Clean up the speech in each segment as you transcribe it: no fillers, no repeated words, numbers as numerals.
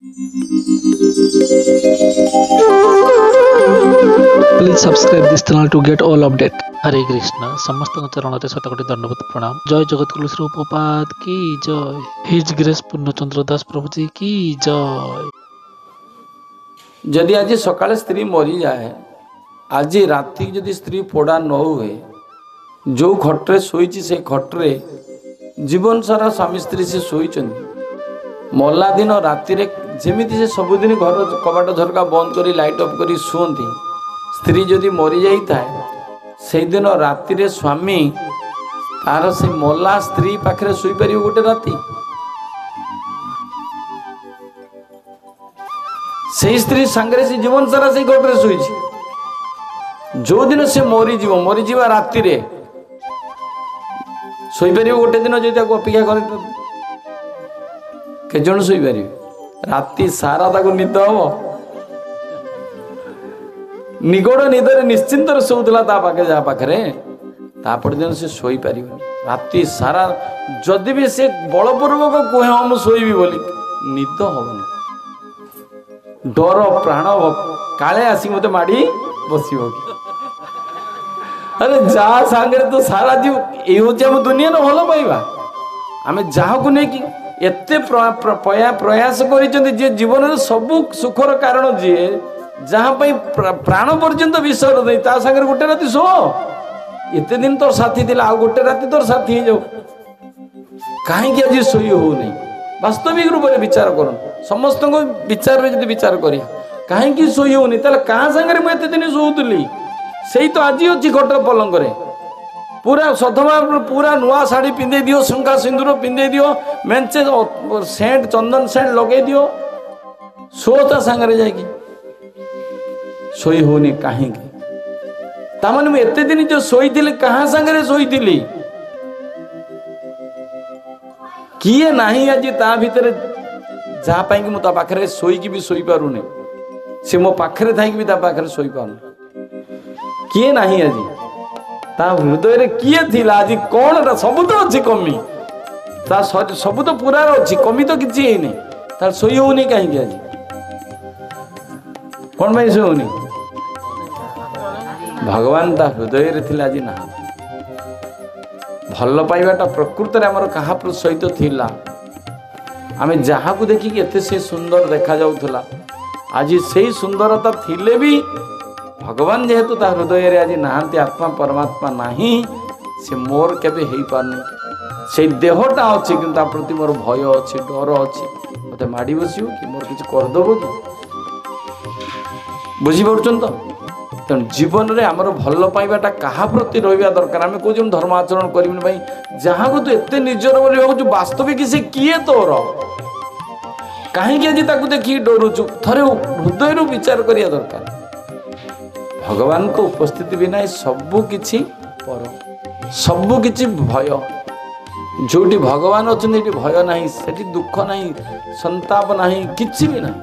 Please subscribe this channel to get all update. हरे कृष्णा समस्त चरण शतकोटि दंडवत प्रणाम। जय जगतगुरु श्री प्रभुपाद की जय। हिज ग्रेस पूर्णचंद्र दास प्रभु जी की जय। जदि आज सकाଳେ स्त्री मरी जाए, आज राति जदि स्त्री पोड़ा न हुए, जो खट्रे शोची से खट्रे जीवन सारा स्वामी स्त्री से शोचंदी, मरला दिन राति जमीती से सबुदिन घर कबाट झरका बंद करी लाइट ऑफ करी शुंती, स्त्री जदि मरी जाए से दिन राति रे स्वामी तार से मरला स्त्री पाखे शुई पार गोटे राति। से स्त्री सांगरे से जीवन सारा से घटे शुई, जो दिन से मरीज राति रे शोपार गोटे दिन जो अपेक्षा कर केजन शोपार राति सारा ताको निद हम निगड़ निदरे निश्चिंत शोला पाखे जहाँ पाखे तापर दिन से शोई पार राति सारा जदि भी से बलपूर्वक कहे हाँ मुझे शोबी बोली निद हेनी, डर प्राण काले आसी मत माड़ी बस अरे जहाँ सांगे तो सारा जीव ये हूँ दुनिया न भल पाइबा। आम जहाँ को लेकिन एते प्रयास कर जीवन सबू सुखर कारण जी जहाँ प्राण पर्यंत विसर नहीं ता सागर गोटे राति शो एते दिन तोर साथी थिला आ गोटे राति तोर साथी हो जाओ कहीं आज शोई हो नहीं। वास्तविक रूप से विचार कर समस्त विचार में विचार करिया कहीं शोई होनी क्या सागर मुझे दिन शोली से तो आज अच्छी खटर पलंग पूरा सधमा पूरा नुआ शाढ़ी पिंधे दियो, शंखा सिंदूर पिंधे दियो, मेंचे सेंट चंदन सेंट लगे दियो, शोता सांगरे जाएगी शोई होनी कहीं ताମାନେ ମୁଁ ଏତେ ଦିନ जो ଶୋଇଥିଲି कहाँ ସାଙ୍ଗରେ ଶୋଇଥିଲି किए नहीं आज ता भितर जहाँ पाई कि ता पाखरे शोईकी भी शोई पारुनी से मो पाखरे थाई भी ता पाखरे शोई पारुनी किए नहीं आज ता हृदय रे किए थिला आज कौन सब तो अच्छी कमी ता सब तो पूरा अच्छी कमी तो किसी है नहीं तार शोई होनी कहीं आज कौन भाई शोई होनी भगवान ता हृदय रे थिला आज ना भल पाइबाटा प्रकृत रे हमर कहा सहित थिला आमे जहाँ को देखिक एते से सुंदर देखा जाउथला आज से सुंदरता थिले भी भगवान जेहेतु ता हृदय रे आज नहांती आत्मा परमात्मा नहीं से मोर केबे हेई पारनी से देहटा अच्छी कि प्रति मोर भय अच्छी डर अच्छी मत माड़ी बसियो कि मोर किछ कर दबो कि बुझी पड़छन तो तेणु जीवन रे आमर भल पाइबाटा कहा प्रति रहिबा दरकार। आमे कहूँ धर्म आचरण करिबिन भाई जहाँ को तू एते निजर बोली भावुछु वास्तविक से किए तोर कहीं आज ताकू देखी डरुचु थरे हृदय रू विचार करिया दरकार। भगवान को उपस्थिति बिना सबु किछि पर सबु किछि भय जोटी भगवान अच्छे भय नहीं सेठी दुख नहीं संताप नहीं किछि भी नहीं।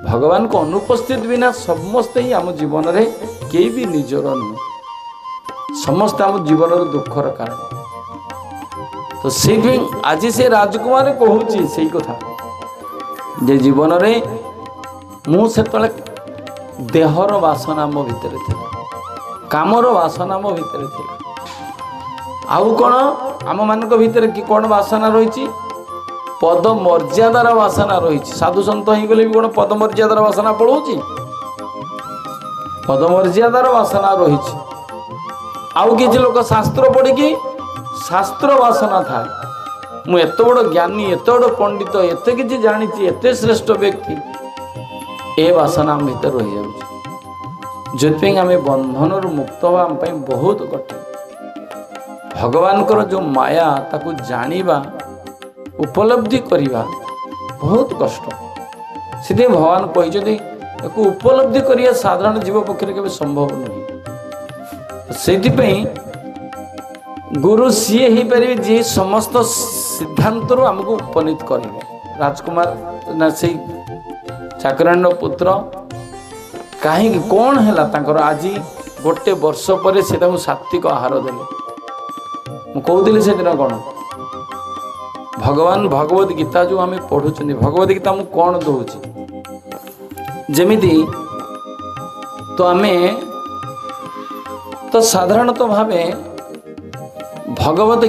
भगवान को अनुपस्थित बिना समस्ते ही आम जीवन रे केई भी निजर नुह समस्त आम जीवन दुखर कारण। तो से आज से राजकुमार कहूँ से कथा जे जीवन रे मु से देहर वासना मो भितर थी कामर वासना मो भितर थी आउ कौन आम मान भितर कि कौन वासना रही पद मर्यादार वासना रही साधु सन्त हो गले भी कौन पद मर्यादार वासना पड़ोची पद मर्यादार वासना रही आउ किसी लोक शास्त्र पढ़ी शास्त्र वासना था मु एत बड़ ज्ञानी एत बड़ पंडित एत किसी जानी एत श्रेष्ठ व्यक्ति ए वासना आम भीतर रही जाऊँ जो आम बंधन मुक्त हवा आम बहुत कठिन। भगवान जो माया ताकू जानिबा उपलब्धि करवा बहुत कष्ट से भगवान कहते उपलब्धि करिया साधारण जीव पक्षे के संभव नहीं। से गुरु सीए ही पारे जी समस्त सिद्धांत आमको उपनीत करेंगे। राजकुमार ना से चाकराणी पुत्र कहीं कौन है आज गोटे वर्ष पर से सात्विक आहार देले कहते से दिन कौन भगवान भगवत गीता जो आम पढ़ुं भगवत गीता मु कौन दौर जमीती तो आम तो साधारणतः भावे भगवत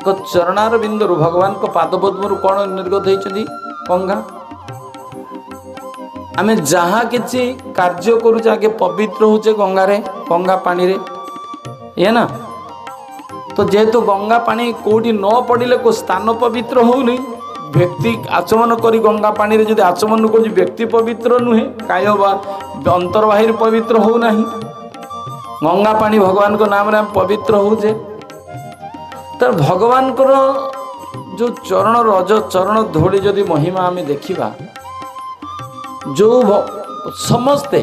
को चरणार बिंदु भगवान को पादपद्म कौन निर्गत होती गंगा आम जहाँ किसी कार्य करुचे आगे पवित्र होचे गंगा पानी रे ये ना तो जेहेतु गंगा पानी कोटी न पड़े को स्थान पवित्र होनी व्यक्ति आचमन करी गंगा पानी रे जदि आचमन कर व्यक्ति पवित्र नुहे काय अंतर्बाहिर पवित्र हो ना गंगा पानी भगवान को नाम रे पवित्र होचे तो भगवान को जो चरण रज चरण धूली जदि महिमा आम देखा जो समस्ते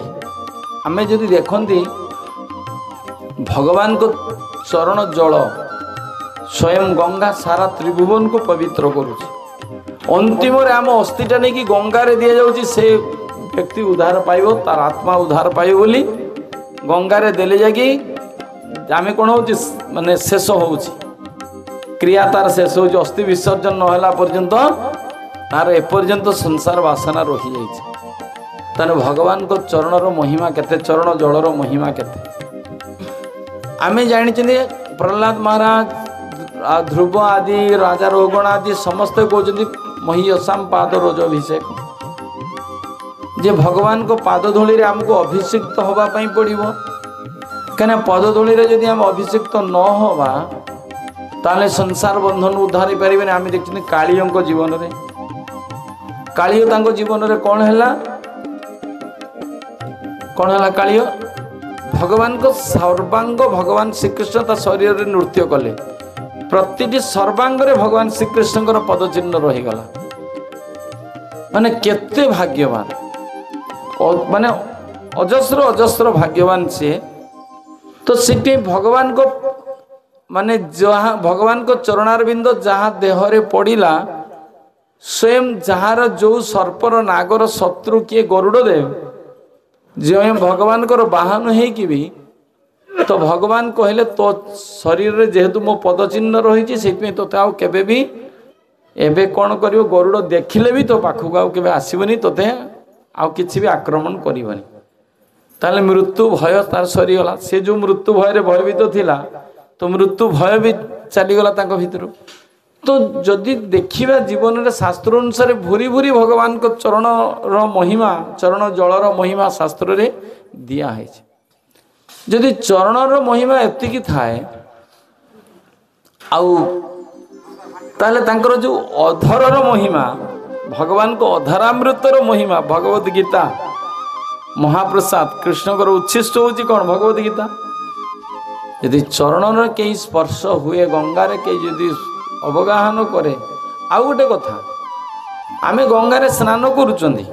आम जदि देखती भगवान को चरण जल स्वयं गंगा सारा त्रिभुवन को पवित्र करुचे अंतिम आम अस्थिटा नहीं कि गंगार दि जाऊँगी से व्यक्ति उद्धार पाइब तार आत्मा उद्धार पाइब बोली गंगार देले जाकि आम कौन हो माने शेष हो क्रिया तार शेष हो अस्थि विसर्जन नहला पर्यंत तार एपर्यंत संसार वासना रही जाइए ताने भगवान को चरणर महिमा केते चरण जलर महिमा केते आमे जानी प्रहलाद महाराज ध्रुव आदि राजा रोगण आदि समस्त कहते महीयसाम पाद रोज अभिषेक जे भगवान को पाद धूलि आमको अभिषिक्त होगा पड़ो कहीं पदधूलि जदि आम अभिषिक्त न होवा ताले संसार बंधन उद्धार पारे आम देखते कालियों जीवन में कालियो जीवन में कौन है कालियो भगवान को सर्वांग भगवान श्रीकृष्ण ता शरीर रे नृत्य कले प्रति सर्वांग रे भगवान श्रीकृष्ण पदचिन्ह रहीगला माने केते भाग्यवान माने अजस्र अजस्र भाग्यवान सी तो सीटी भगवान को माने जहाँ भगवान को चरणारविंद जहाँ देहरे पड़िला स्वयं जार जो सर्पर नागर शत्रु किए गरुड़ देव जो भगवान को बाहन है तो भगवान कहले तो शरीर रे जेहेतु मो पदचिन्ह रही से तोते आउ केबे भी एबे कौन करियो गरुड़ देखिले भी तो पाखक आउ केबे आसीबनी तोते आउ किछि भी आक्रमण करिवनी ताले मृत्यु भय तार सरीगला से जो मृत्यु भय भयभीत थिला तो मृत्यु भय भी चलीगला तांको भितर तो जदि देखिबा जीवन रे शास्त्र अनुसार भूरी भूरी भगवान को चरण रो महिमा चरण जलर महिमा शास्त्र रे दिया है जदि चरण रो महिमा एतिकी थाए आउ ताले तांकर जो अधर रो महिमा भगवान को अधरामृत रो महिमा भगवत गीता महाप्रसाद कृष्ण को उच्छिष्ट होची कौन भगवत गीता यदि चरण कई स्पर्श हुए गंगार कई यदि अवगाहन करे आउ गोटे कथा आमे गंगारे स्नान करुचंदी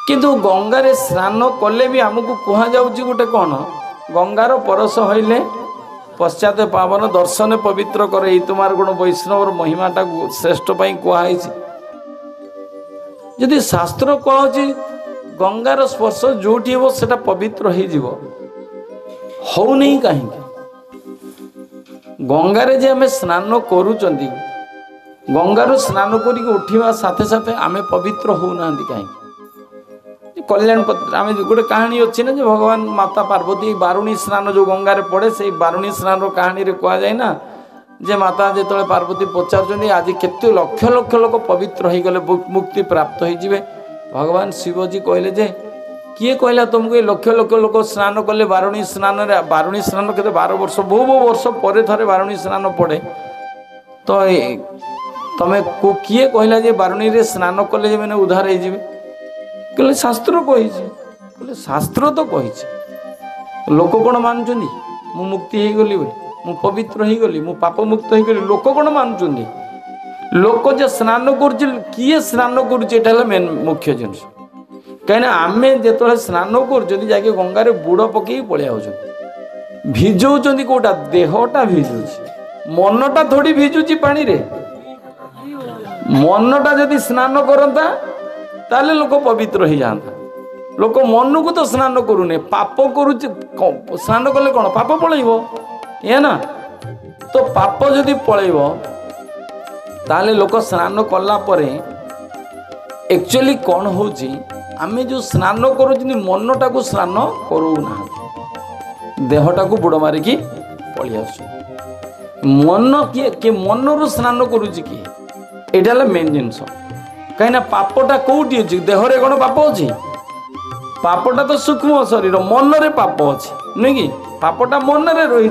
किंतु गंगारे स्नान कले भी आमको कह जाउची गोटे कौन गंगार परस हईले पश्चात पावन दर्शन पवित्र करे तुम्हार गुण वैष्णव महिमाटा श्रेष्ठ पाई कहुई यदि शास्त्र कहूँ गंगार स्पर्श जोटी हो सेटा पवित्र हो नहीं कहीं गंगारे जे आमे स्नान करूचंदी गंगार स्नान करी उठा साथे साथे आमे पवित्र हो ना कहीं कल्याण पत्र आम गोटे कहानी अच्छी ना जो भगवान माता पार्वती बारुणी स्नान जो गंगार पड़े से बारुणी स्नान कहानी रे कह जाए ना जे माता जो पार्वती पचार आज केते लक्ष लक्ष लोक पवित्र हो गले मुक्ति प्राप्त हो भगवान शिवजी कहले जे किए कहला तुमको ये लक्ष लक्ष लोक स्नान कले बारुणी स्नान के 12 वर्ष बहु वर्ष पर थे बारुणी स्नान पड़े तो तमें को किए कहला जे बारुणी रे स्नान कले मैंने उद्धार हो कहले शास्त्र कही शास्त्र तो कही लोक कौन मानुंट मु मुक्ति हो गली मु पवित्र हो गली मु पाप मुक्त हो गली लोक कौन मानुंट लोक जे स्नान कर किए स्नान कर मेन मुख्य जिन कहीं आम जो स्नान कर जाके गंगार बुड़ पकई पलि भिजौं कौटा देहटा भिजुची मनटा थोड़ी भिजुची पानी रे मनटा जदि स्नान करता ताले लोक पवित्र हो जाता लोक मन को तो स्नान करूने पाप करू स्नान कले कौन पाप पलैब ये ना तो पाप जदि पलैब ताले लोक स्नान कला परे एक्चुअली कौन होची आमे जो स्नान करू मनटा को स्नान करू ना देहटा को बुड़ मारिकी पलि आसु मन किए मन रू स्नान करुची किए एटा मेन जिनस कहीं पापटा कौटी अच्छी देहरे कौन पाप अच्छी पापटा तो सूक्ष्म शरीर मनरे पाप अच्छी नुह कि पापटा मनरे रही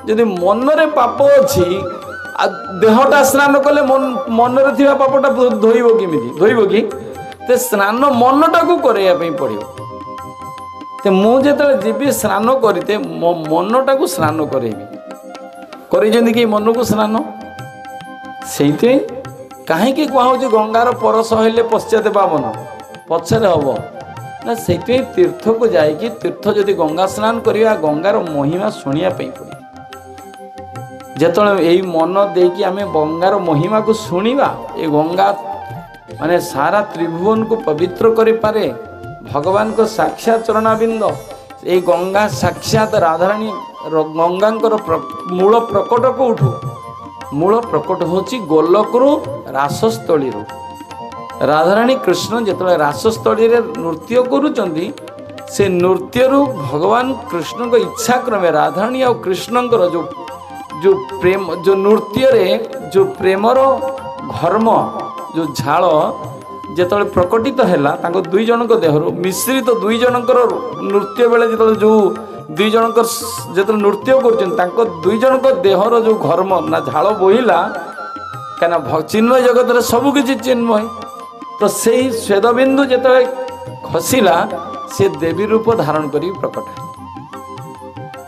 जदि मनरे पाप अच्छी देहटा स्नान कले मनरे थिबा पापटा धोइबो किमिति धोइबो कि ते स्नान मनटा को करैया पड़ो ते मु जेतले जीवी स्नान करते मो मनटा को स्नान करेबी करेजंदी कि मन को स्नान सेइते कहीं कहुचे गंगार परस हेले पश्चात पावन पछरे हम ना से तीर्थ को जाकि तीर्थ जदि गंगा स्नान करिया गंगार महिमा शुणिया पड़े जेतले यही मन देकी आमे गंगार महिमा को शुणिबा ए गंगा माने सारा त्रिभुवन को पवित्र करि पारे भगवान को साक्षात चरणाबिंद ए गंगा साक्षात राधारानी गंगांकर मूल प्रकट को उठू मूल प्रकट होची गोलकरू रासस्थली राधारानी कृष्ण जिते रासस्थली नृत्य करुचंदी से नृत्य भगवान कृष्ण को इच्छा क्रमे राधारानी और कृष्णकर जो जो प्रेम जो नृत्य रे जो प्रेमर घर्म जो झाल जिते प्रकटित है दुई जन देहर मिश्रित दुई जनकर नृत्य बेले जो जो दुई जनकर जो नृत्य कर दुई जन देहर जो घर्म ना झाल बोहिला कहीं चिन्मय जगत सबकि चिन्मय तो से स्वेदबिंदु जो खसला से देवी रूप धारण कर प्रकट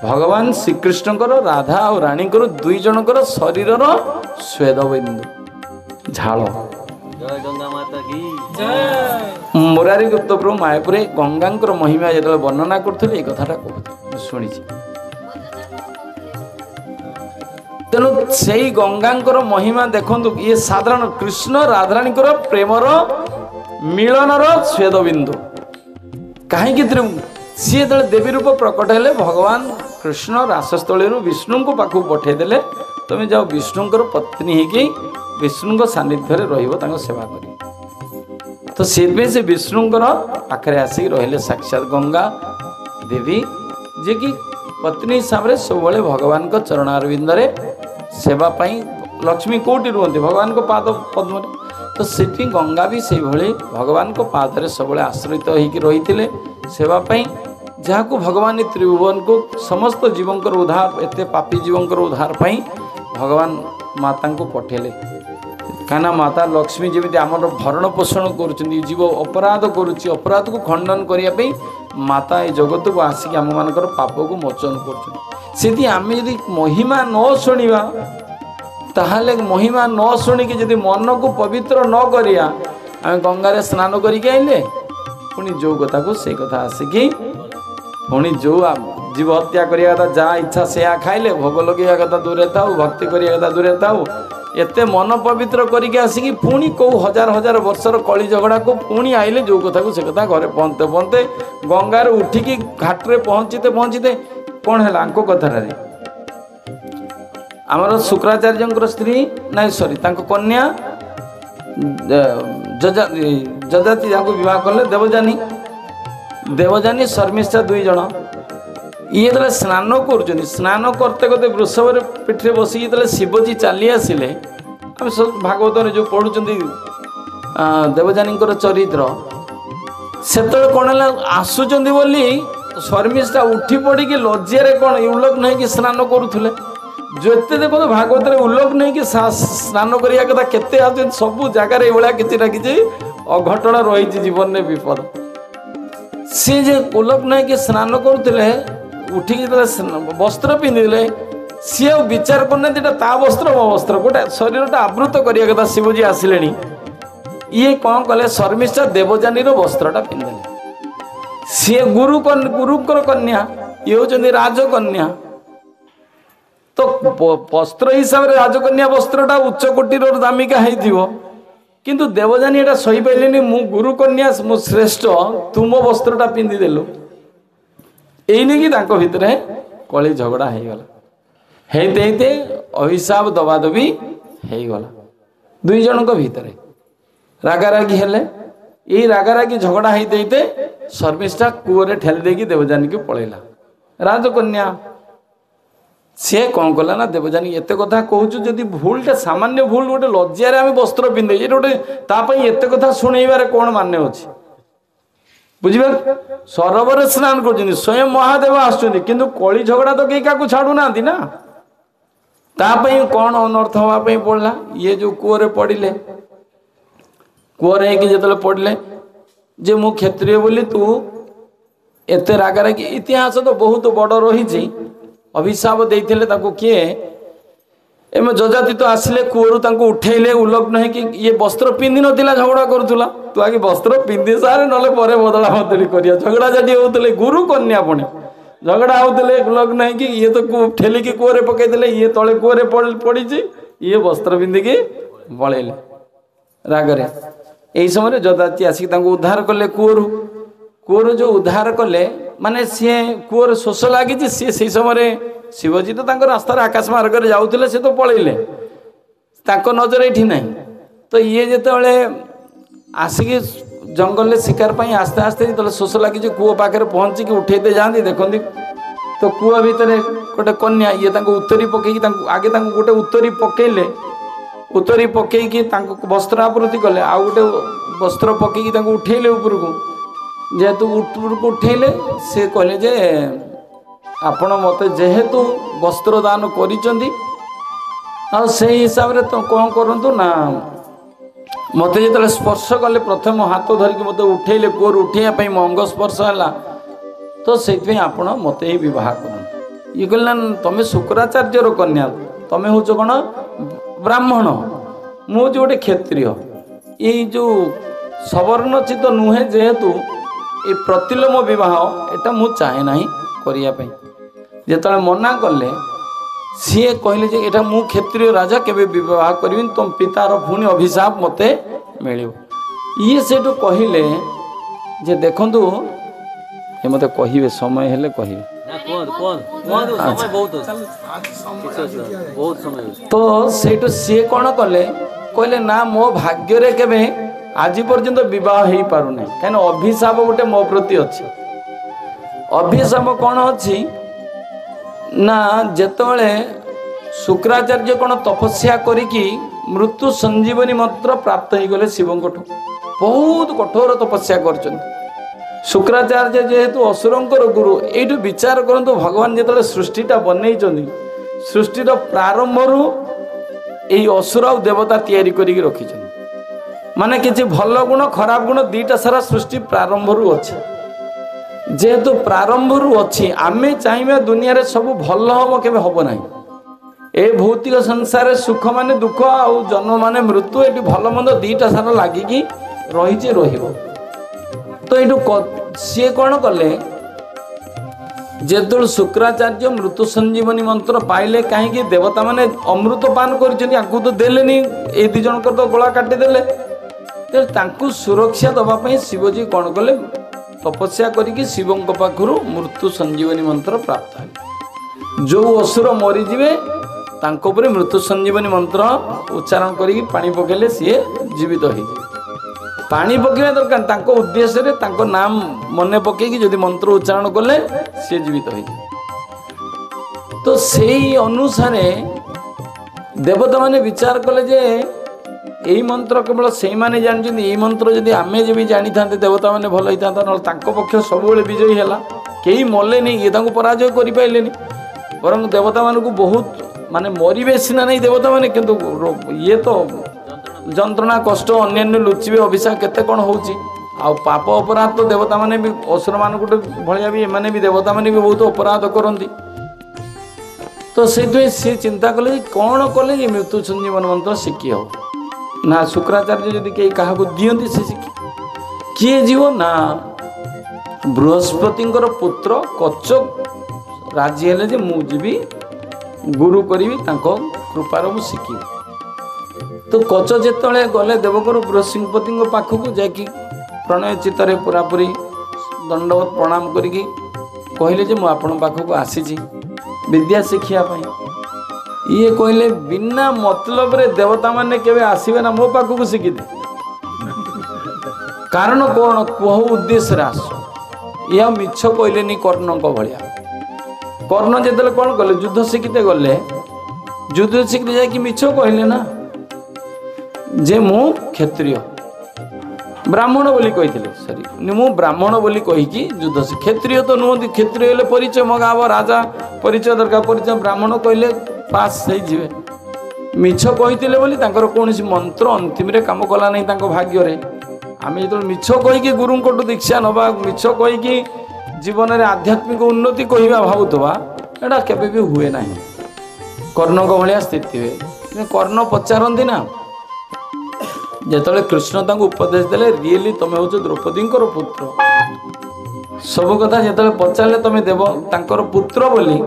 भगवान श्रीकृष्णकर राधा और रानी दुई जनकर शरीर स्वेदबिंदु झाल जय गंगा माता की मुरारी गुप्त प्रभु मायापुरे गंगांकर महिमा जो वर्णना करते कथाटा कहते शुणी तेणु से गंगांकर महिमा देखु ये साधारण कृष्ण राधारानी प्रेमर मिलनर स्वेदबिंदु कहीं सी जो देवी रूप प्रकट हेले भगवान कृष्ण रासस्थली विष्णु को पाखु पठेदेले तुम जाओ विष्णुकर पत्नी होगी विष्णु सानिध्य सेवा कर तो से विष्णुकर पाखे आसिक रहिले साक्षात गंगा देवी जे कि पत्नी हिसाब से सब भगवान को चरणारविंद सेवा पाई लक्ष्मी कौटी रुहति भगवान को पाद पद्म तो सेठी गंगा भी से भली भगवान को पादरे सब आश्रित होकर रही सेवा पाई जहाँ को भगवान त्रिभुवन को समस्त जीवंकर उद्धार एते पापी जीवंकर उद्धार पाई भगवान माता को पठेले कहीं माता लक्ष्मी जमी आम भरण पोषण कर जीव अपराध करुच्ची अपराध को खंडन करने माता ये जगत को आसिक आम मान पाप को मोचन कर आम जदि महिमा न शुणा ताहले महिमा न शुणिकी जदि मन को पवित्र न करिया आम गंगार स्नान करके आइले पुणी जो कथा को से कथा आसिकी पुणी जो जीव हत्या करिया कथा जहाँ इच्छा से खाइले भोग लगे कथा दूरे था भक्ति करिया कथा दूरे था एते मन पवित्र करके आसिकी पुणी कौ हजार हजार वर्षर कली झगड़ा को पुणी आइले जो कथा को से कथा घरे पहुँचते पहुँचते गंगार उठिकी घाटे पहुँचते पहुँचते कौन है कथा आमर शुक्राचार्य स्त्री ना सॉरी कन्या जजाति जहाँ विवाह कले देवजानी देवजानी शर्मिष्ठा दुई जन ये जो स्नान कर स्नान करते करते वृषभ पीठे बसिक जो शिवजी चली आसिले आम सब भागवत जो पढ़ुं देवजानी चरित्र से कौन है आसुच्च बोली शर्मिष्ठा उठी पड़ी लज्जा कौन उल्लग्न हो स्नान करुले जो देखो भागवत उल्लग्न नहीं कि स्नान करिया कथा केते सब जगार ये किसी ना कि अघटन रही जीवन में विपद सी जे उल्लग्न है कि स्नान करुले उठिक वस्त्र पिंधिले सी विचार करना ता वस्त्र मो वस्त्र गोटे शरीरटा आवृत करिया कथा शिवजी आसिले ये कौन कले शर्मिष्ठा देवजानी वस्त्रटा पिंधिले सी गुरुकर कन्या ये होचंदी राजकन्या तो वस्त्र हिसाब से राजकन्या वस्त्रटा उच्च कोटीर दामिका है किंतु देवजानी एटा सही पाइलेनी मु गुरुकन्या मु श्रेष्ठ तुम वस्त्रटा पिंधिदेलु एने कि भितर कली झगड़ा हो गला हेते अभिशाप दबादबी हो गला दुई जनक भितर रागारागी हेले यही रागारागी झगड़ा होते सर्विसटा कूअरे ठेली देकी देवजानी की पलैला राजकन्या सी कौन कला ना देवजानी एत कथा कहूँ जदि भूलटा सामान्य भूल गोटे लज्जार आम वस्त्र पिंधे ये गोटे तापाई एत कथा शुणेबार कौन मान्य अच्छे बुझे सरोवर स्नान कर स्वयं महादेव आसुच्च किंतु कली झगड़ा तो कहीं क्या छाड़ू ना तापाई कौन अनर्थ हाँपाई पड़ा ये जो कूअरे पड़े कूअरे जो पड़े जे मु क्षत्रिय बोली तू एते रागारागी इतिहास तो बहुत बड़ रही अभिशाप देते किए एम जजाति तो आसिले कूअरु उठेले उलग्न है कि ये वस्त्र पिंधि नथिला झगड़ा करुला तू आगे वस्त्र पिंधि सारे ना पर बदला बदली करिया झगड़ा जदि होते गुरु कन्या पुणी झगड़ा होते उलग्न है कि ये तो ठेलिकी कूअरे पकईदे ये तले कूअरे पड़ी ये वस्त्र पिंधिकी पलैले रागरे यही समय जजाति आसिक उद्धार कले कूअरु जो उद्धार कले माने सी कूअर शोष लगी सी से समय शिवजी तो रास्ता आकाश मार्ग में जाऊले सी तो पलैले नजर ये ना तो ये जिते आसिक जंगल शिकार पर आस्ते आस्ते जो शोष लगी कूଅ पाखे पहुँचिकी उठेते जाती देखती तो कूआ भितर गोटे कन्या ये उत्तरी पकईकी आगे गोटे उत्तरी पकईले उत्तरी पकईकी वस्त्र आवृत्ति कले आउ गोटे वस्त्र पकईकी उठेले उपरको जेहेतु उपरको उठेले से कहले जे आपण मत जेहेतु वस्त्र दान करिसेंती आ से हिसाब रे तो कौन करंतु ना मत जो स्पर्श कले प्रथम हाथ धरिकी मत उठेले कूअर उठेया मो अंग स्पर्श है तो से आपण मत ही बह कर ये कहना तुम शुक्राचार्यर कन्या तुम हूँ कौन ब्राह्मण मुझे गोटे क्षत्रिय ये जो सवर्णचित नुहे जेहेतु ये प्रतिलोम विवाह एटा मु चाहे ना करने जिते मना कले सी कहले जे एटा मु क्षत्रिय राजा केबे विवाह करी तुम पितार पुणी अभिशाप मते मिल ये से कहले जे देखंतु ये मते कहिबे समय हेले कहिबे तो सेठू सी कौन कले कहले ना मो भाग्य रे केबे आज पर्यंत विवाह हो पार ना कहीं अभिशाप गोटे मो प्रति अच्छी अभिशाप कौन अच्छी ना जेतबेले शुक्राचार्य कौन तपस्या करिकी मृत्यु संजीवनी मंत्र प्राप्त हो गले शिवं बहुत कठोर तपस्या कर शुक्राचार्य जेहेतु असुरंकर गुरु ये विचार करंतु भगवान जो सृष्टिटा बनई सृष्टिर प्रारंभ यही असुर और देवता तैयारी करिकी रखी माने किसी भल गुण खराब गुण दीटा सारा सृष्टि प्रारंभ अच्छी जेहेतु प्रारंभ अच्छी आमे चाहिए दुनिया रे सब भल हम के हम ना ए भौतिक संसार सुख माने दुख आउ जन्म माने मृत्यु ये भल मंद दीटा सारा लगिकी रही तो ये सी कौन कले जेतु शुक्राचार्य मृत्यु संजीवनी मंत्र पाइले कहीं देवता माने अमृत पान कर तो देलेनी ए दी जन तो गला काटिदेले तांकु सुरक्षा दवाई शिवजी कौन कले तपस्या करिकी शिवं पाखु मृत्यु संजीवनी मंत्र प्राप्त है जो असुर मरीजे तांको मृत्यु संजीवनी मंत्र उच्चारण करिकी पानी पकेले सी जीवित हो पानी पकेवा दरकार तांको उद्देश्य रे तांको नाम मने पकेकी जदि मंत्र उच्चारण कले सी जीवित हो तो सेही अनुसारे देवता माने विचार कले जे यही मंत्र केवल से माने जानछन यही मंत्र जदि आमे जे भी जानी थांते देवता माने भल होता न तांको पक्ष सबुबले विजयी हैला केही मले नहीं ये तांको पराजय करि पाइलेनी बरं देवता मानकु बहुत माने मरिबे सिना नहीं देवता माने किंतु ये तो जंत्रणा कष्ट अन्य लुचिबे अभिशाप केते कोन होउची आ पाप अपराध तो देवता माने भी असुर मान गोटे भलिया भी माने भी देवता माने भी बहुत अपराध करती तो से सी चिंता कले कौन कले ये मृत्यु संजीवन मंत्र शिखी हो ना शुक्राचार्य जदि कहीं क्या दियंती से शिखी किए जीव ना बृहस्पति पुत्र कच्च राजी हेले जे मु जीवी गुरु करी कृपार मु शिखी तो कच जिते गले देवकर बृहस्पति पाखक जाकि प्रणय चित्तर पूरापूरी दंडवत प्रणाम करिकी कहले जे मु आपण पाखक आसी विद्या शिखिया ये कहले बिना मतलब रे देवता माने केवे आसीबे ना मो पाखु शिखी दे कारण कौन कह उद्देश्य आस या मिछ कहलेनी कर्ण को भलिया कर्ण जेतले कौन कले युद्ध शिखिते गले युद्ध शिखिते जाकि मिछ कहले ना जे मु क्षत्रिय ब्राह्मण बोली कही सॉरी मु ब्राह्मण बोली कही युद्ध से क्षत्रिय तो नुहति क्षत्रिय हेले परिचय मगाब राजा परिचय दरकार परिचय ब्राह्मण कहले पास से जीवे मिछ कही बोली कौन मंत्र अंतिम रे काम कला नहीं भाग्य रे आम जो मिछ कहीकि गुरुंकटू दीक्षा नवा मिछ कहीकि जीवन में आध्यात्मिक उन्नति कहवा भावुवा एटा केबे भी हुए ना कर्ण को भाया स्थिति हुए कर्ण पचारती ना जिते कृष्ण उपदेश देले रियली तुम हूँ द्रौपदी पुत्र सब कथा जिते पचारे तुम देव तांकर पुत्र बोली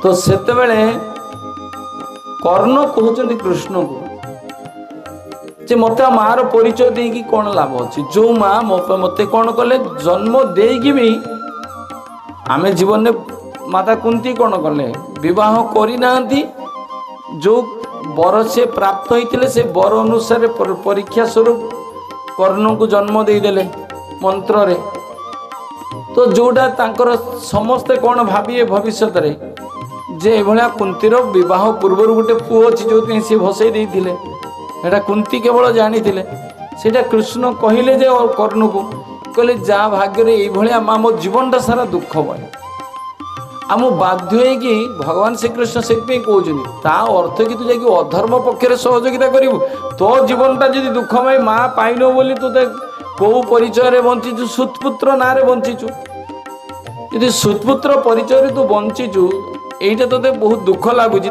तो सेते बेले कर्ण कहते कृष्ण को जे मत मार परिचय देकी कौन लाभ अच्छी जो माँ मत कौन कले जन्म देकी भी आमे जीवन में माता कुंती कौन कले विवाह करना जो वर से प्राप्त होते से वर अनुसार परीक्षा स्वरूप कर्ण को जन्म देदेले मंत्र रे तो जोटा तांकर समस्ते कौन भाविए भविष्य रे जे एभलिया कुंतीर विवाह पूर्व गोटे पुओ अच्छी जो सी भसई देते एटा कुंती केवल जानी सेटा कृष्ण कहले जे कर्ण को कहले जा भाग्य ये माँ मो जीवनटा सारा दुख भय आम बाध्य कि भगवान श्रीकृष्ण से कहते ता अर्थ कि तू जा अधर्म पक्षर सहयोगिता करू तो जीवनटा जी दुखमय माँ पाइन बोली तू कौ परिचय बंचीचु सुतपुत्र ना बंचीचु यदि सुतपुत्र परिचय तू बंचीचु यहीटा ते बहुत दुख लगुच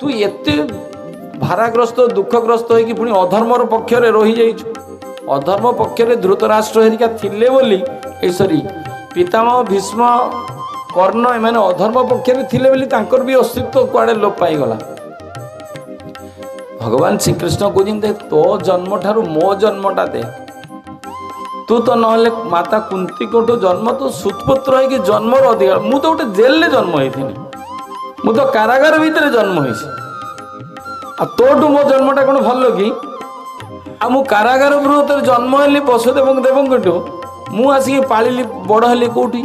तू एत भाराग्रस्त दुखग्रस्त होगी पुणी अधर्मर पक्षरे रही जाइछु अधर्म पक्षरे धृतराष्ट्र हेरिका थिले बोली सॉरी पितामह भीष्म कर्ण एमाने अधर्म पक्षरे थिले बोली तांकर भी अस्तित्व कुआडे लोप पाईगला भगवान श्रीकृष्ण कहते तो जन्म ठारू मो जन्मटा दे तू तो नहले माता कुंती कोठू जन्म तो सुतपुत्र है जन्मर अधिकार मु तो गोटे जेल जन्म होती मु तो कारागार भितर जन्म होइछि आ तोटू मो जन्मटा कौन भल कि आ मु कारागार बृहत जन्म हेली वसुदेव देवंकटू मु आसिक पाली बड़ हेली कौटी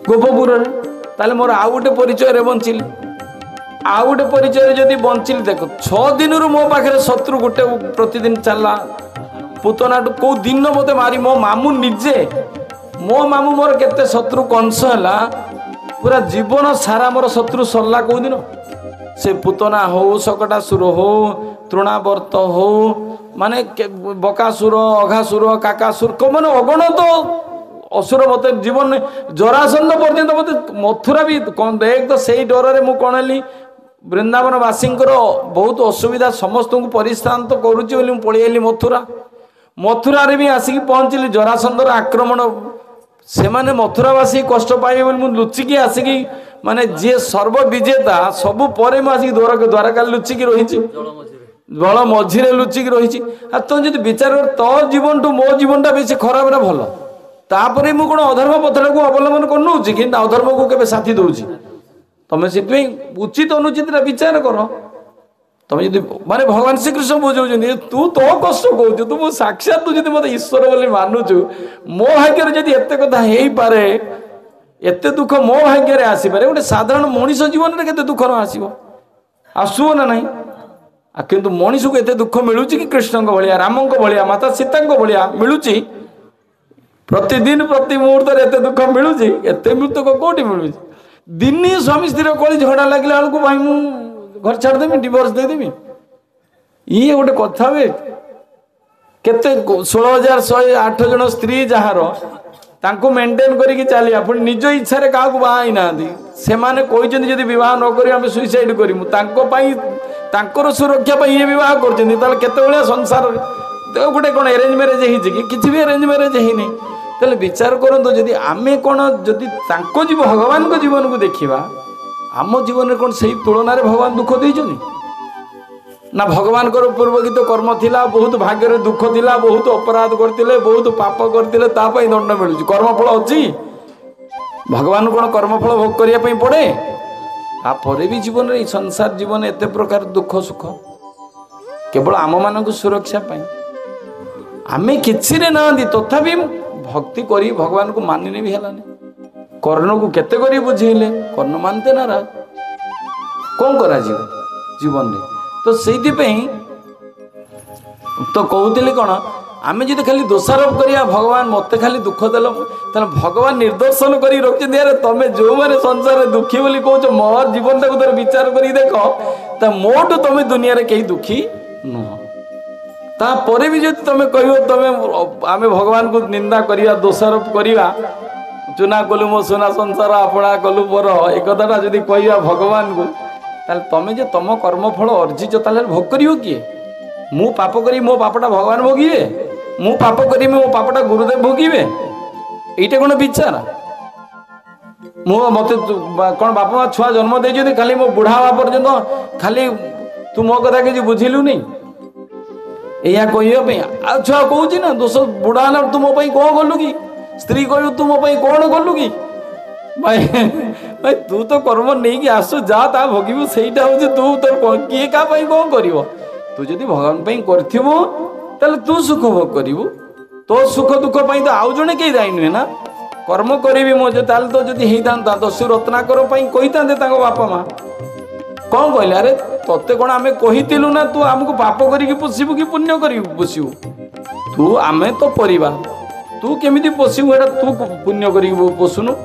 गोपपुर ताले मोर आउ गोटे परिचय बंचिली आउ गोटे परिचय जदि बंचिली देख 6 दिन मो पाखे शत्रु गोटे प्रतिदिन चलला पुतनाटू कौ दिन मत मारी मो मामू निजे मो मामू मोर केते शत्रु कंस है पूरा जीवन सारा मोर शत्रु सरला कौ दिन से पुतना हो सकटासुर हो तृणावर्त हो माने बकासुर अघासुर काकासुर को माने अगण तो असुर मत जीवन में जरासंध पर्यंत मत मथुरा भी एक तो से डर में कौन वृंदावन वासी बहुत असुविधा समस्त को परिश्रांत करुच्ची पलि मथुरा मथुरा भी आसिक पहुँचली जरासंधर आक्रमण से माने मथुरावासी कष्ट पाइबे बोली लुचिकी आसिक माने जी सर्वविजेता सबू पर आसिक द्वारका लुचिकी रही जल मझिरे लुचिकी रही तो जी विचार कर तो जीवन टू मो जीवनटा बेसी खराब ना भल तापर मु कौन अधर्म पथर को अवलंबन कर कि अधर्म को केवे साथी दूची तुम से उचित अनुचित विचार कर तुम जी माने भगवान श्रीकृष्ण बुझाऊँ तू तो कष्ट कहू तू साक्षात तू जी मत ईश्वर बोली मानुचु मो भाग्य जब एत कथा हो पारे एत दुख मो भाग्य आसपे गोटे साधारण मनीष जीवन में केते दुख न आसो आसुओ ना ना आ किंतु मनीष को एत दुख मिलूँ कि कृष्ण भाया राम भाया माता सीता भाया मिलूँ प्रतिदिन प्रति मुहूर्त एत दुख मिलूँ एत मृतक कौटी मिलूँ दिन स्वामी स्त्री कली झगड़ा लगे बेलू भाई मु घर छाड़देमी डिवोर्स देदेमी ये गोटे कथा वे केते 16,108 जन स्त्री जार तांको मेंटेन करके चलिया पुणी निज इच्छा रे काकू बाहा ना से माने कहते जदि बह न कर सुइसाइड करूँ तांकर सुरक्षा पर ये बह कर संसार गोटे कौन अरेंज मैरेज कि भी अरेंज मैरेज है तेल विचार करूँ जदि आम कौन जदि भगवान को जीवन को देखा आम जीवन में कौन से तुलन में भगवान दुख देइछनि ना भगवान पूर्वगित कर्म थिला बहुत भाग्य दुख थिला बहुत अपराध करते बहुत पाप करते दंड मिलूँ कर्मफल अच्छी भगवान कौन कर्मफल भोग करने पड़े तापर भी जीवन रे संसार जीवन एत प्रकार दुख सुख केवल आम मान सुरक्षा आमे किसी रे ना तथापि भक्ति करी भगवान को मानिने भी हेलानी कर्ण को केते करी बुझेले कर्ण मानते ना कौन करा जीवन रे तो सेति तो कहते कौन आम जो खाली दोषारोप करिया भगवान मत खाली दुख देल भगवान निर्दर्शन कर रखिए अरे तुम जो मैंने संसार दुखी बोली कौच मोर जीवन टाक तर विचार कर देख मोटू तुम दुनिया रे कहीं दुखी नुह तापर भी जो तुम कह तुम आम भगवान को निंदा करिया दोषारोप करिया चुना कलु मो सोना संसार आपणा कलु पर एक कथाटा जदि कह भगवान को तुम जो तुम कर्मफल अर्जिच भोग कर किए मु पाप करी मो पापटा भगवान भोगिबे मु पाप करी मो पापटा गुरुदेव भोगिबे एटा कोन विचार मु मते कोन बाप मा छुआ जन्म देजो खाली मो बुढ़ा हवा पर्यंत खाली तू मो कथा कि बुझिलु नहीं एया कहियो पे आ छुआ कहूची ना दोष बुढ़ा ना तू मो पई को गलु की स्त्री कहू तू मो पई कोन गलु की भाई भाई तू तो कर्म नहीं कि आसु जा ता भोगिबु सेटा हो तू तो किए का पई को करिवो तू जदि भगवान पई करथिबो ताले तू सुख भोग करिवु तो सुख दुख पई तो आउ जने के दाई नुहे ना कर्म करिवि मो जे ताले तो जदि हेइतांता दस्यु रत्नाकर पई कहितांते ताको बापा मां कोन कहले अरे तते कोन आमे कहितिलु ना तू हमको पाप करी कि पोसिबु कि पुण्य करी पोसिबु तू आमे तो परिवार तू केमिति पोसिबु एटा तू पुण्य करी पोसुनु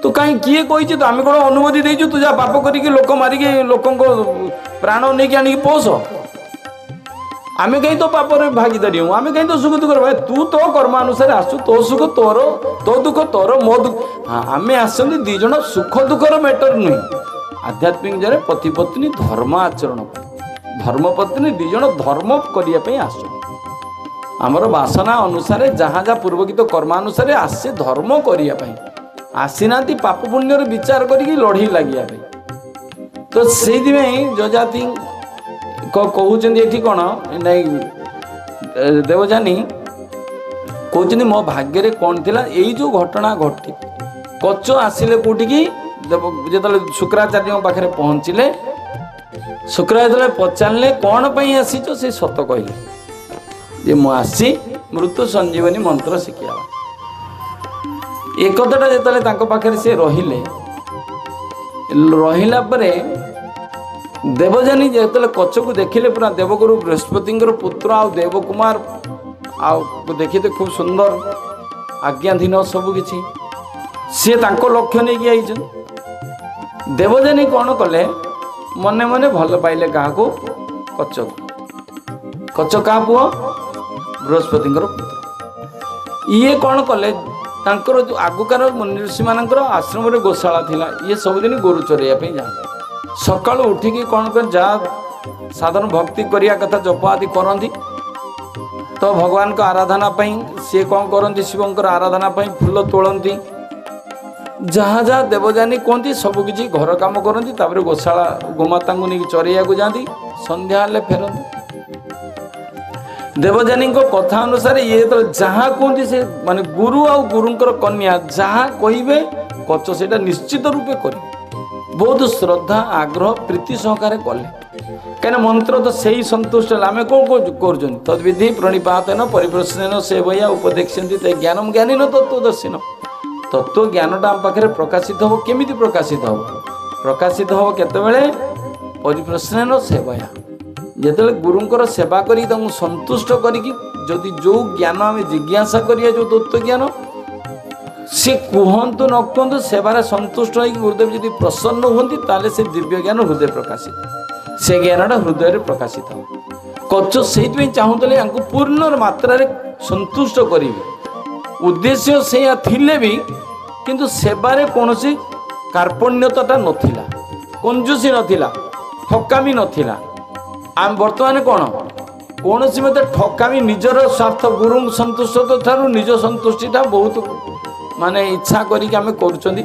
तू कहीं किए कही तो आम कौन अनुमति देचु तू जा पाप करके लोक मारिक लोक प्राण नहीं कि आनिक पोष आम कहीं तो पाप भागीदारी हूँ आम कहीं तो सुख दुख भाई तू तो कर्म अनुसार आसु तो सुख तोर तो दुख तोर मो दुख हाँ आम आसती दी जन सुख दुखर मैटर नुहे आध्यात्मिक जरे पति पत्नी धर्म आचरण धर्मपत्नी दी जन धर्म करने आस आमर बासना अनुसार जहाँ जहाँ पूर्वकित कर्मानुसार आसे धर्म करने आसी ना पाप पुण्य विचार करी लड़ई लगे तो से जजाति कहते कौन नहीं देवजानी कहते मो भाग्य कौन थी यही जो घटना घटी कच आसिले कौटी की जो शुक्राचार्य पाखे पहुँचले शुक्राचार्य पचारे कौन पर आसीच से सत कहले मु आसी मृत्यु संजीवनी मंत्र शिखा एक कथाटा जो पाखे से रहिला परे देवजानी जो कच को देखिले पूरा देवगुरु बृहस्पति पुत्र आ देवकुमार देखी खूब सुंदर आज्ञाधीन सबकि सी लक्ष्य नहीं कि देवजानी कौन कले मने मने भल पाइले क्या कच कच क्या पुओ बृहस्पति पुत्र ये कौन कले तांकर जो आगुकार ऋषि मानकर आश्रम रे गोशाला थिला ये सबुदिन गोरु चरैया पे जाते सकाल उठिकी कौन कर जा साधारण भक्ति करिया कथा जप आदि करती तो भगवान को आराधना पाई सी कौन करती शिवंकर आराधना पाई फूल तोड़ती जहाँ जहाँ देवजानी कहती सबकि घर काम करती तापर गोशाला गोमाता को नहीं चरैया को जाती संध्या हेले फेरती देवजानी कथा अनुसार ये तो जहाँ कहते से माने गुरु आ गुरुंकर कन्या जहाँ कहे कच से निश्चित रूपे कर बहुत श्रद्धा आग्रह प्रीति सहकार कले कहीं मंत्र तो से ही संतुष्ट आम कौन कर तद्विधि प्रणिपातन परिप्रश्न से भैया उपदेक्षन्ति ज्ञानम ज्ञानी न तत्वदर्शिन तत्व ज्ञानटा आम पाखे प्रकाशित हम केमी प्रकाशित हम केतबेले परिप्रश्न से भैया जिते गुरुंकर सेवा करी संतुष्ट करी जदि जो ज्ञान आम जिज्ञासा करिया जो तत्व ज्ञान सी कहतु न कहतु सेवार संतुष्ट हो गुरुदेव जब प्रसन्न होती ताले से दिव्य ज्ञान हृदय प्रकाशित से ज्ञानटा हृदय प्रकाशित हो कच से चाहूले पूर्ण मात्रा संतुष्ट करेंगे उद्देश्य से थिले भी किंतु सेवारे कौन कार्पण्यता नथिला कंजूसी नथिला ठकामी नथिला आम बर्तमान कौन कौन सी मत ठकामी निजर स्वार्थ गुरु संतुष्ट ठार निज संतुष्टिटा बहुत माने इच्छा करिक आमे करूछंदी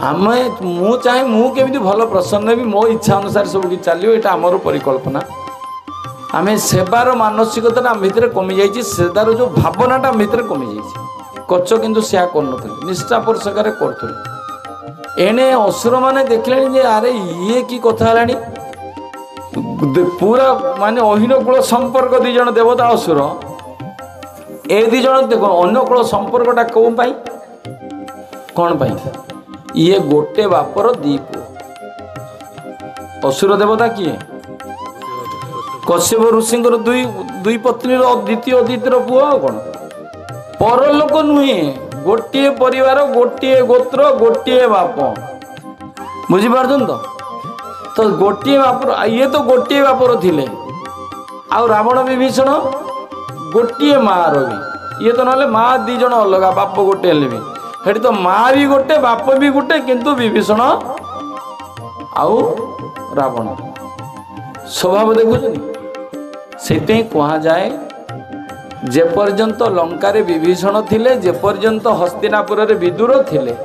आमे मु चाहे मु केमिति भल प्रसन्न भी मो इच्छा अनुसार सब कि चलियो एटा हमर परिकल्पना आमे सेवार मानसिकता आम भितर कमी जाइछि सेवार जो भावनाटा आम भितर कमी जाइछि कच किंतु सेया करनथले निष्ठा पर सकारे करथले एणे असुर माने देखले जे अरे ये की कथा हलानी पूरा माने अहिन कूल संपर्क दी जन देवता असुर ए दी जन देखो अन्न कूल संपर्कटा कौन पाई कौन पाई ये गोटे बापर दी पुओ असुर देवता किए कश्यप ऋषिंकर दुई पत्नी द्वितीय अदितिर पुओ कौन परलोक नुहे गोटे परिवार गोटे गोत्र गोटे बाप बुझीपार तो गोटे बापर ये तो गोटे बापर थिले आ रावण विभीषण गोटे माँ भी ये तो ना माँ दी जन अलग बाप गोटे हेले भी हेटी तो माँ भी गोटे बाप भी गोटे किंतु विभीषण आउ रावण स्वभाव देखुଛନ୍ତି से कह जाए जे पर्यंत लंका विभीषण थिले जे पर्यंत हस्तिनापुर रे विदुर थिले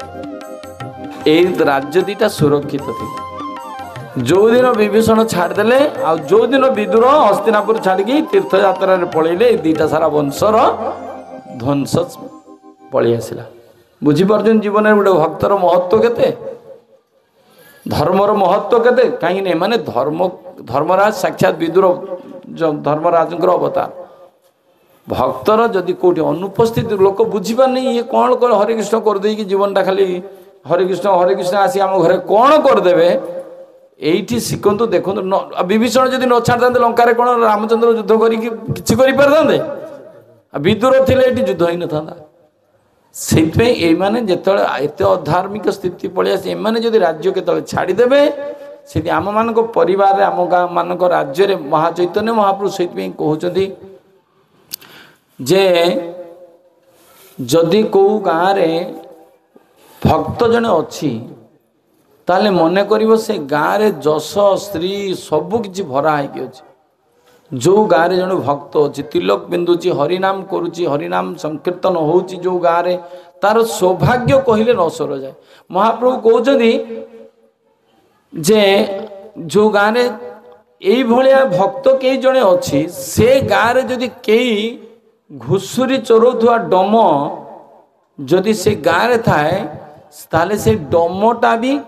ए राज्य दीटा सुरक्षित थी जो दिन विभीषण छाड़देले आ जो दिन विदुर हस्तिनापुर छाड़ी तीर्थ यात्रा पलैले दीटा सारा वंशर ध्वंस पलि आसला बुझीपार जीवन में गोटे भक्तर महत्व केते धर्मर महत्व केते कहीं माने धर्मराज साक्षात विदुर धर्मराज अवतार भक्तर जदि कौटी अनुपस्थित लोक बुझीपार नहीं ये कौन कर हरे कृष्ण करदे कि जीवनटा खाली हरे कृष्ण आसी आम घरे कौन करदे एठी शिखु देखो विभीषण जदि न छाड़ते लंका कौन रामचंद्र युद्ध करते विदुर थे युद्ध ही न था से मैंने जो एत अधार्मिक स्थिति पलि एमाने जदि राज्य के छाड़देवे से आम मान परिवार आम गाँ मान राज्य में महाचैतन्य महाप्रभु से कहते जे जदि को गाँव भक्त जने अच्छी ताले मने करिवो से गाँव रे जश स्त्री सबु किछि भरा है कि जो गाँव रे जने भक्त अच्छी तिलक बिंदुची हरिनाम करुची हरिनाम संकीर्तन होउची जो गाँव रे तार सौभाग्य कहले न सर जाए महाप्रभु कहउछथि जे जो गाँव रे एई भलिया भक्त कई जने अच्छी से गाँव रे जदि कई घुसुरी चोरौथुआ डम जदि से गाँव रे थाए ताले से डमटा भी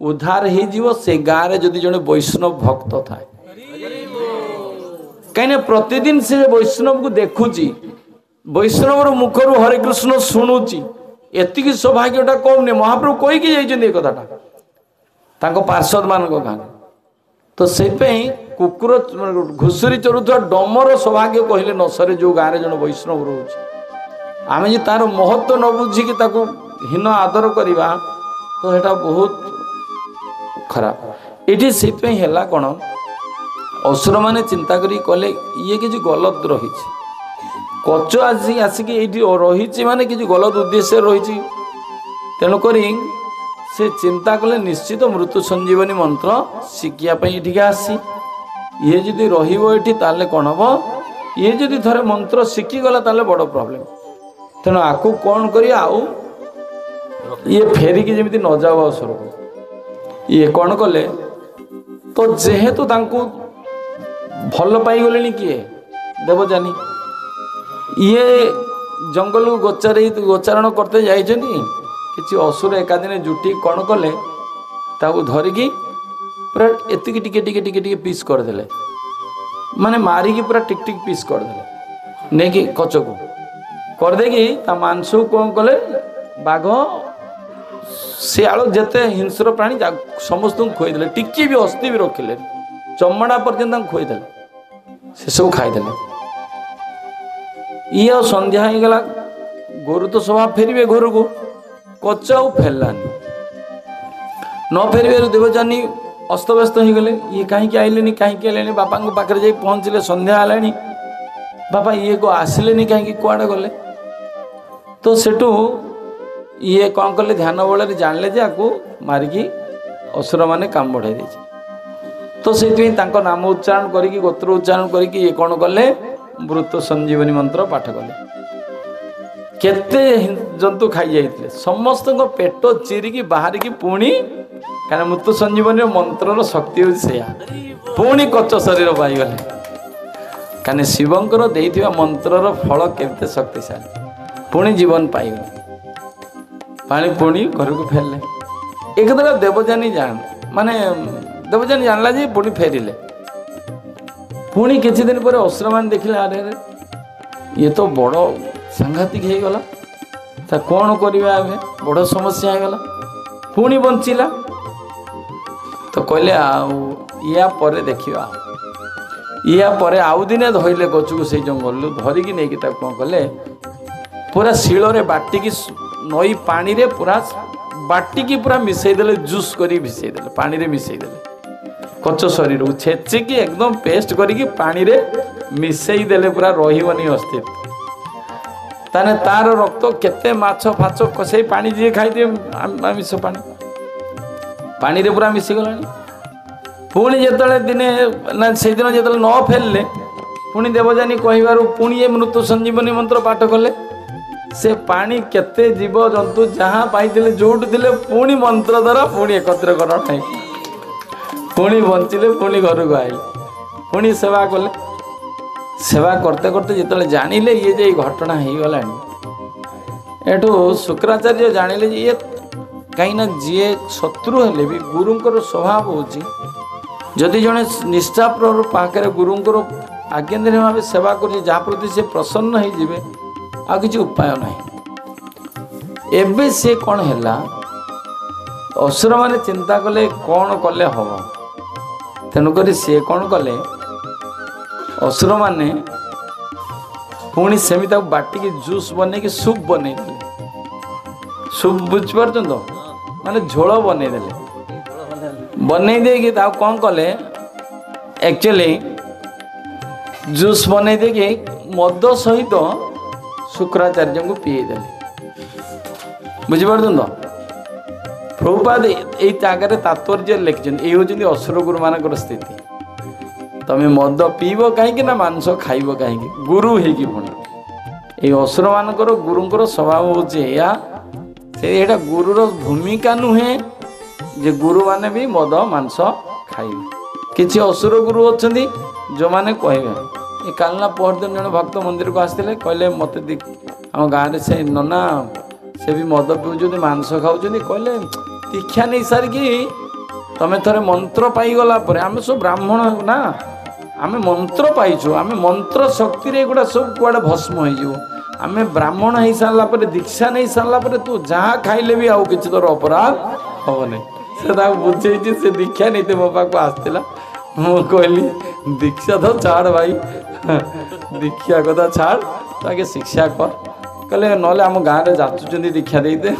उद्धार हो जीवो से गाँव रे जदि जने वैष्णव भक्त थाए कहीं प्रतिदिन से वैष्णव को देखुची वैष्णव मुखर हरे कृष्ण शुणुची एतिकी सौभाग्यटा कम नहीं महाप्रभु कहीकि जाइछन्ति ए कथाटा पार्षद मान गाँव तो से कुकुर घुसुरी चोरुवा डमर सौभाग्य कहले न सरे जो गाँव जन वैष्णव रोचे आम जी तार महत्व न बुझिकी हीन आदर करवा तो यहाँ बहुत खराब ये से कौन असुर मैंने चिंता करी कले ये किसी गलत रही कच आसिक रही माने किसी गलत उद्देश्य रही तेणुक से चिंता कले निश्चित मृत्यु संजीवनी मंत्र शिखापी आसी ये जदि रही कौन हम ये जदि थे मंत्र शिखीगला बड़ प्रॉब्लम तेणु आकु कौन कर ये फेरिकी जमी न जाओ असुर को ये कौन कले तो जेहेतु भल पाईगले किए देवजानी ये जंगल को गोचारण करते जाइए किसी असुर एकादिन जुटी कौन कले धरिकी पूरा एतिकी टिके टिके टिके टिके पीस करदे माने मारिकी पूरा टिक टिक पीस करदे नहीं कि कच को करदे मांस को कौन कले बाघ शियाल जिते हिंस्र प्राणी समस्त खुईदे टिकी भी अस्थि भी रखिले चमड़ा पर्यंत खुईदे से सब खाईदे ये संध्या हो गला गोरु तो स्वभाव फेरवे घर को कच आ फेरलानी न फेर देवजानी अस्तव्यस्त हो गले ये कहीं आइले कहीं आइले बापा पाखे जा पहुँचले संध्या है बापा ये को आसिले कहीं कुआड़े गले तो सेठू ये कौन कले ध्यान बल जानले जे आपको मारिकी असुर मैंने काम बढ़ाई दे तो से नाम उच्चारण करी गोत्र उच्चारण करी ये कौन कले मृत संजीवनी मंत्र पाठ कले केते जंतु खाई जाइए समस्त पेट चिरिकी बाहर की पुणी क्या मृत्यु संजीवनी मंत्र शक्ति होया पुणी कच शरीर पाईगले क्या शिवंकर देइथिबा मंत्रर फल केते शक्तिशाली पुणी जीवन पाईगले पानी पुणी घर को फेरले एकथर देवजानी जान माने देवजानी जानला जे पुणी फेरिले पुणी किछि दिन पर असुर मान देखिले अरे ये तो बड़ सांघातिक हो गला ता कौन करवा बड़ समस्या हो गला पुणी बंचिला तो कहले या पर देखिया या पर आउ दिने धरले गच को से जंगल धरिकी नहीं कौन कले पूरा शिଳରେ बाटिकी नई पानी रे पूरा बाटिकी पूरा मिसईदेले जूस करी मिसईदेले पानी रे मिसईदेले कच शरीर को छेचिकी एकदम पेस्ट करी पानी रे मिसईदेले पूरा रहीबनी अस्तित्व ताने तार रक्त केते माछ फाच कसे पानी जी खाई दिए आमिष पानी रे पूरा मिसी गलानी पुणी जेतले दिने ना से दिन जेतले न फेलले पुणी देवजानी कहबारु पुणी ये मृत्यु संजीवनी मंत्र पाठ कले से पानी केते जीव जंतु जहाँ पाइले जोट थिले पुणी मंत्र द्वारा पुणी एकत्र कर पुणी बंचिले पुणी घर को आइले पुणी सेवा कले सेवा करते करते जिते जानिले ये जे घटना हो गलानी एठू शुक्राचार्य जानिले ये कहीं जी शत्रु हेले भी गुरुंकर स्वभाव होची जदि जड़े निष्ठापर पाखे गुरुंकर आज्ञाधीन भाव सेवा कर जहाँ प्रति से प्रसन्न हो आ किसी उपाय नहीं एबे से कौन है असुर माने चिंता कले कौन कले हम तेणुक सी कौन कले असुर माने पुणी सेमी बाटिकी जूस बन सूप बन सूप बुझीपार तो माने झोल बन दे कौन कले एक्चुअली जूस बन दे मद सहित शुक्राचार्य को पीदे बुझीपार तो प्रभुपाद यही जगह तात्पर्य लिखिं ये हूँ असुर गुरु मान स्थिति तमें मद पीब कहीं ना मांस खाइब कहीं गुरु होगी पुणी ये असुर मानकर गुरुंकर स्वभाव होता गुरुर भूमिका नुहे जे गुरु माने भी मद मांस खाइबे किसी असुर गुरु अच्छा जो मैंने कहे ये कालना पहर दिन जन भक्त मंदिर को आसते कहले मत आम गाँव से नना से भी मद पीऊँ मांस खाऊँ कहले दीक्षा नहीं सारिकी तमें थे मंत्र पाईगला आम सब ब्राह्मण ना आम मंत्र पाइचु आम मंत्र शक्ति रे गुड़ा सब कुआड़े भस्म हो आम ब्राह्मण हो सारापर दीक्षा नहीं सारापर तू जहाँ खाइले भी आउ किसी तोर अपराध हेनी से बुझे से दीक्षा नहीं मो पाक आसला मु कहली दीक्षा तो छाड़ भाई दीक्षा कथा छाड़ तो आगे शिक्षा कर कहले ना आम गाँव में जाचुं दीक्षा देते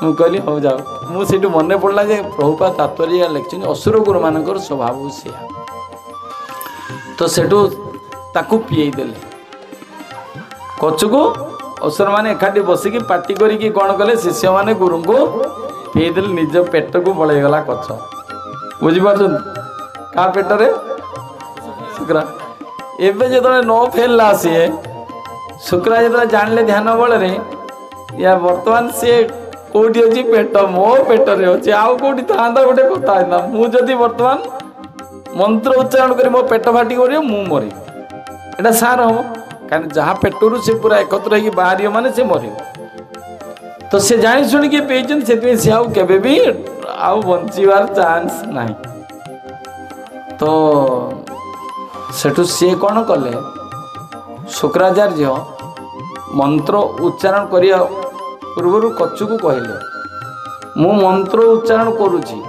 मु कहली हो जाओ मुझे मन पड़ा जे प्रभुपा तात्पर्य लिखिं असुर गुरु मान स्वभाव से तो सेठू ताकू पीदेले कच को असुर मैंने एकाठी बसिकी पार्टी करी कौन कले शिष्य मैंने गुरु को पीदेले निज पेट को बलैगला कच बुझीपार क्या पेटरे शुक्रा एवं जो न फेलला सी शुक्रा जो जानले ध्यान बल या बर्तमान सी कौटी अच्छी पेट मो पेटर अच्छे आउ कौटी था गोटे कथा मुझे बर्तमान मंत्र उच्चारण कर मो पेट फाटी कर मरी एटा सार हम कहीं जहाँ पेटर से पूरा एकत्र हो बाहर माने से मर तो से जानी शुणिकी पीछे से आउ केबे भी आउ बंचार चांस ना तो सेठू सी कौन कले शुक्राचार्य मंत्र उच्चारण करिया पूर्व कचु को कहले मु मंत्र उच्चारण करुची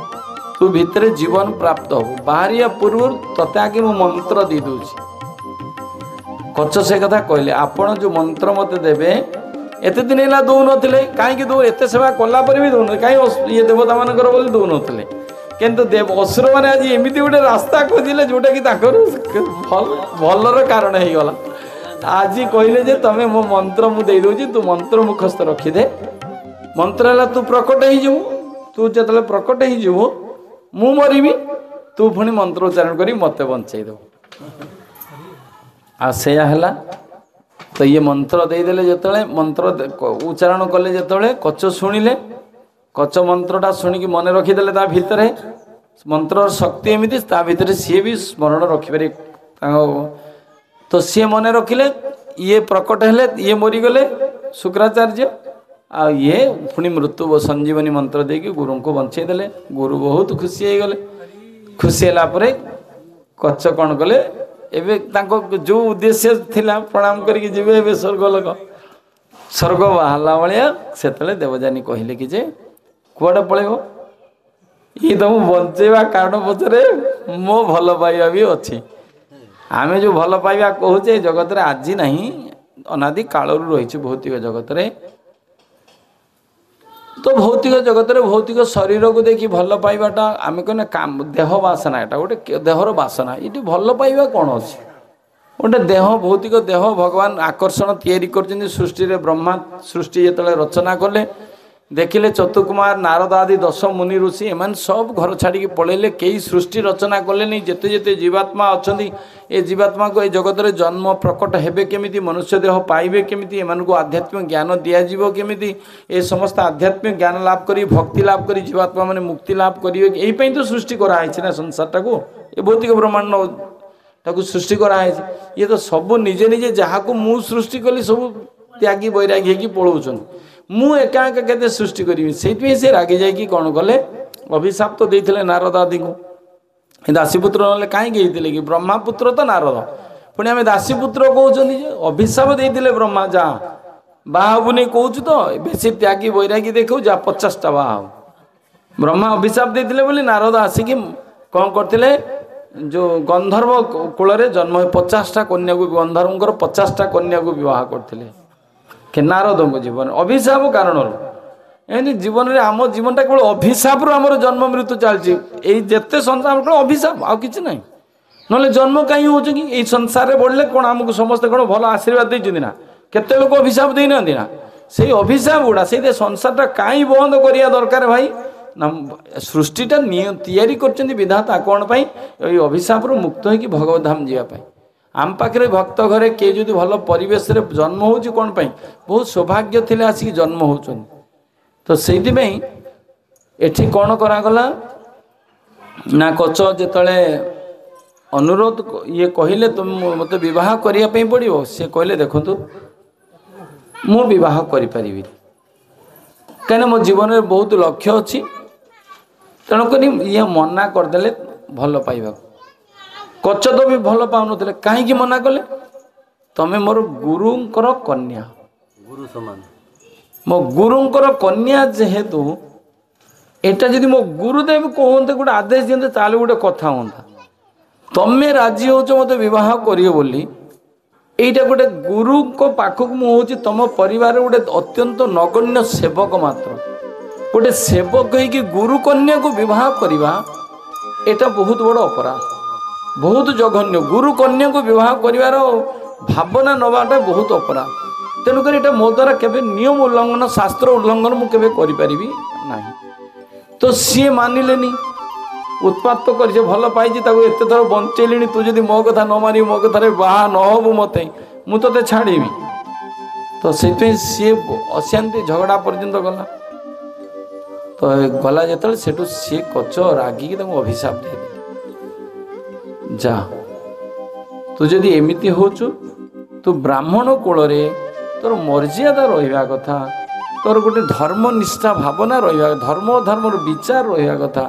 तू भितर जीवन प्राप्त हो बाहरिया पूर्व तते आगे मु मंत्र दे दूची कच से कथा कहले आपण जो मंत्र मते देबे एते दिन है दौ नथिले काहे दो एते सेवा कला पर भी दौ काहे ये देवता मानकर बोली दौ नथिले किंतु देव असुर माने आज एमिति गोटे रास्ता खोजिले जोटा कि ताकर भलर कारण हो गला आज कहले जे तमें मो मंत्र मु दे दोची तू मंत्र मुखस्थ रखिदे मंत्र है तू प्रकट हो तू जो प्रकट हो मु मरबी तू पुणी मंत्र उच्चारण करी मत बंचाई दो आया तो ये मंत्र देदेले जो मंत्र उच्चारण कले जो कच शुणिले कच मंत्रटा शुणिकी मन रखीदे भितर मंत्र शक्ति एमती भितर सी भी स्मरण रखिपारे तो सी मन रखिले ये प्रकट हेले ये मरीगले शुक्राचार्य आ ये पुणी मृत्यु संजीवनी मंत्र देकी गुरु को बंचई देले। गुरु बहुत खुशी हो गले। खुशी होला परे कच्छ कौन कले एबे तांको जो उद्देश्य थिला प्रणाम करके जीवे एबे स्वर्ग लोक स्वर्ग बाहला भाया से देवजानी कहले कि जे कुआडे पळेबो ये तो बंचेवा कारण पछरे मो भल पाइबा भी अच्छी। आमे जो भल पाइबा कहूचे जगत रे आज नहीं अनादि कालरू रही भौतिक जगत रे। तो भौतिक जगत रे भौतिक शरीर को देखी भल पाइबाटा आमे कहने काम देह वासना एटा गोटे देहर वासना ये भल पाइबा कौन अच्छी गोटे देह भौतिक देह भगवान आकर्षण तैयारी कर सृष्टि रे ब्रह्मा सृष्टि जिते रचना कले देखिले चतुकुमार नारद आदि 10 मुनि ऋषि एमान सब घर छाड़ी पलैले कई सृष्टि रचना कले नहीं जेते जेते जीवात्मा अच्छी ए जीवात्मा को ए जगत रे जन्म प्रकट हेबे केमिति मनुष्य देह पाइबे केमिति एमान को आध्यात्मिक ज्ञान दिया जीवो केमिति ए समस्त आध्यात्मिक ज्ञान लाभ करी भक्ति लाभ करी जीवात्मा माने मुक्ति लाभ करिवे एही पई तो सृष्टि करा आइछ ना संसार टाको ए भौतिक ब्रह्मांड ताको सृष्टि करा आइछ। ये तो सब निजे निजे जहा को मु सृष्टि कली सब त्यागी बैरागी की पळौछन मु एका एका केते सृष्टि करी से रागी जाई कौन कले अभिशाप तो देते नारद आदि को दासीपुत्र ना कहीं गई कि ब्रह्मापुत्र तो नारद पुणी आम दासीपुत्र कहते अभिशाप देते ब्रह्मा जा बाहबुनी कहूँ तो बेसी त्यागी बैरागी देखू जा 50टा बाहब ब्रह्मा अभिशाप देते बोली नारद आसिकी कौन करते जो गंधर्व कूल जन्म 50टा कन्या को गंधर्वर 50टा कन्या को विवाह करते के नारद जीवन अभिशाप कारण एमती जीवन में आम जीवनटा केवल अभिशाप आमर जन्म मृत्यु चलती जिते संसार केवल अभिशाप आउ कि ना ना जन्म कहीं हो कि संसार में बढ़ले कौन आमको समस्त कौन भल आशीर्वाद देते ना केते लोक अभिशाप देना ना से अभिशाप गुड़ा से संसारटा कहीं बंद करिया दरकार भाई ना सृष्टिटा तैयारी कर विधाता कौन पाई अभिशाप मुक्त होगी भगवत धाम जावाई आम पाखे भक्त घरे किए जो भल परिवेश रे जन्म हो कौन पाई बहुत सौभाग्य थे आसिक जन्म हो तो से एठी कौन करागला ना कच जिते अनुरोध ये कहले तुम मत विवाह करने पड़ो सी कहले देखु मु विवाह करी कहीं मो जीवन में बहुत लक्ष्य अच्छी तेणुक ये मना करदे भल पाइबा कच तो भी भल पाऊन कहीं मना कले तमें मोर गुरुंकर कन्या गुरु समान मो गुरुंकर कन्या जेहेतु एटा जदि मो गुरुदेव कहते गोटे आदेश दिखते ताले गोटे कथा होता तमें राजी हो मत विवाह करियो बोली एटा गोटे गुरु को पाखक मुझे तुम परिवार गोटे अत्यंत नगण्य सेवक मात्र गोटे सेवक है गुरु कन्या को विवाह करवा एटा बहुत बड़ अपराध बहुत जघन्य गुरु कन्या को विवाह करिवार भावना नवाटा बहुत अपराध तेणुक ये मो द्वारा केवे नियम उल्लंघन शास्त्र उल्लंघन मुझे करी ना तो सी मानिलेनी उत्पात तो कर भल पाई एत थर बंचेली तू जब मो कथा न मानी मो कथार बाहा नहबू मत मुझे छाड़ीमी तो से सी अशांति झगड़ा पर्यंत गला तो गला जो सी कच रागिकी अभिशाप दे जा तू जदि एमिति होचु तू ब्राह्मण कूल तोर मर्यादा रहा कथा तोर गोटे धर्मनिष्ठा भावना रहा धर्म धर्म विचार रहा कथा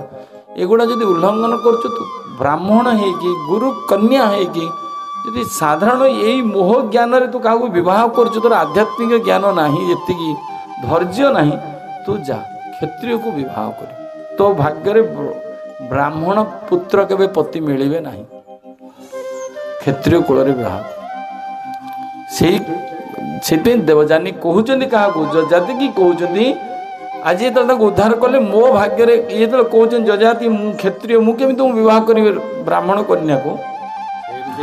एगुड़ा जदि उल्लंघन कर ब्राह्मण है गुरु कन्या है कि साधारण यही मोह ज्ञान रे तू क्या विवाह कर तोर आध्यात्मिक ज्ञान ना जी धैर्य ना तू जा क्षत्रिय को विवाह कर तो भाग्य ब्राह्मण पुत्र केवे पति मिले ना क्षत्रिय कूल विवाह से देवजानी कहते क्या जजाति की कहते आज ये उद्धार कले मो भाग्य ये कहते जजाति क्षत्रिय मुझे विवाह करी ब्राह्मण कन्या को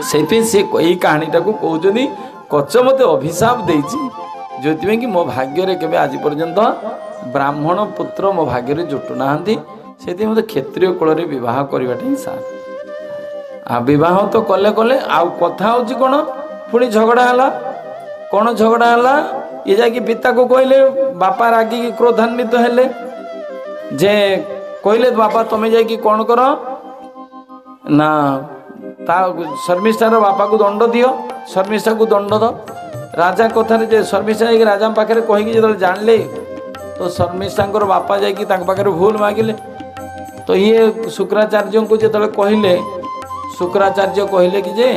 से यही कहानीटा को कहते कच मत अभिशाप देती जो कि मो भाग्य केवे आज पर्यंत ब्राह्मण पुत्र मो भाग्य जुटुना से मत क्षत्रिय कूल विवाह करवाटा ही सार आ विवाह तो कले कले आउ कथा हूँ कौन पुणी झगड़ा है कौन झगड़ा है ये जाकि पिता को कहले बापा रागिकी क्रोधान्वित हेले जे कहले बापा तुम्हें जाकि कौन कर ना शर्मिष्ठार बापा को दंड दियो शर्मिष्ठा को दंड द राजा कथार शर्मिष्ठा राजा पाखे कहीकि जो जानले तो शर्मिष्ठांकर बापा जाकि पाखे भूल मागिले तो ये शुक्राचार्य को जो कहले शुक्राचार्य कहले कि जे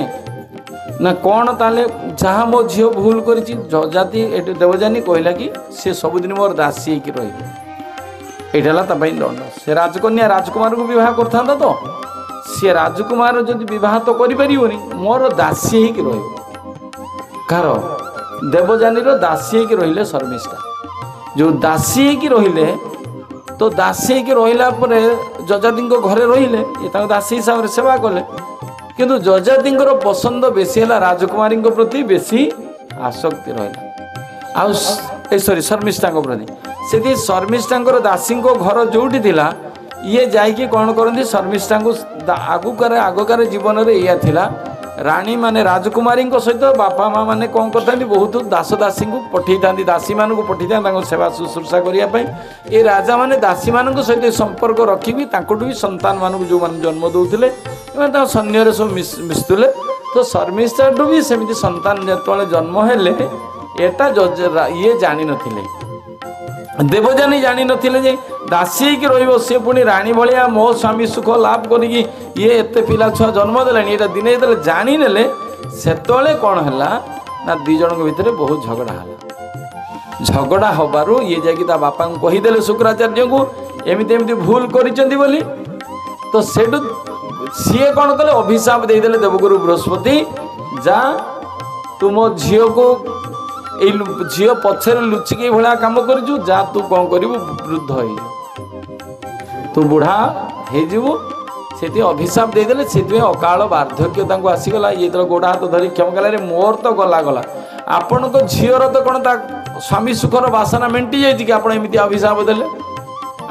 ना कौन ताले जहाँ मो झील भूल कर जजाति देवजानी कहला कि सी सबुदिन मोर दासी हो रहा दंड से राजकन्या राजकुमार को विवाह करता तो सी राजकुमार जब विवाह तो करी मोर दासी हो कार देवजानी दासी हो रही शर्मिष्ठा जो दासी हो रही तो दासी हो रहा जजाति घरे रहिले ये दासी हिसाब से सेवा कले किंतु जजाति पसंद बेसी है राजकुमारी प्रति बेसी आसक्ति रहा आ सॉरी शर्मिष्ठा प्रति से शर्मिष्ठा दासी घर जोटी थिला ये जाइए कौन करती शर्मिष्ठा आगकार जीवन में या थिला राणी माने राजकुमारी सहित बापा माँ मैंने कौन करता बहुत दास दासी को पठे था दासी मान पठे था सेवा शुश्रूषा करने ये राजा मैंने दासी मान सहित संपर्क रखी भी संतान मान जो मान जन्म दूसरे सैन्य सब मिशुले तो शर्मिष्ठा भी सेमती संतान जो जन्म हेले एटा ये जानी नथिले देवजानी जानी नथिले जे दासी की रहिबो से पुणी रानी भलिया मो स्वामी सुख लाभ करिकी ये एते पिला छुआ जन्म देलानी एटा दिने जेतले जानी नेले सेतले कोन हला ना दी जन के भितरे बहुत झगड़ा हला झगड़ा होबारु ये जाकी ता बापा को कहि देले शुक्राचार्य को एमिति एमिति भूल करिचंदी बोली तो सेटु सीए कौन कले अभिशाप दे देले देवगुरु बृहस्पति जा तुम झील को झील पछरे लुचिकी भाया कम कर जा तू कौन कर वृद्ध हो तू बुढ़ा हो अभिशाप देदेले से अकाल वार्धक्य आसीगला ये तो गोड़ा हाथ धरी क्षम कल मोर तो गला गला आपण तो झीर तो कौन स्वामी सुखर बासना मेंटी जाइए कि आप एमती अभिशाप देले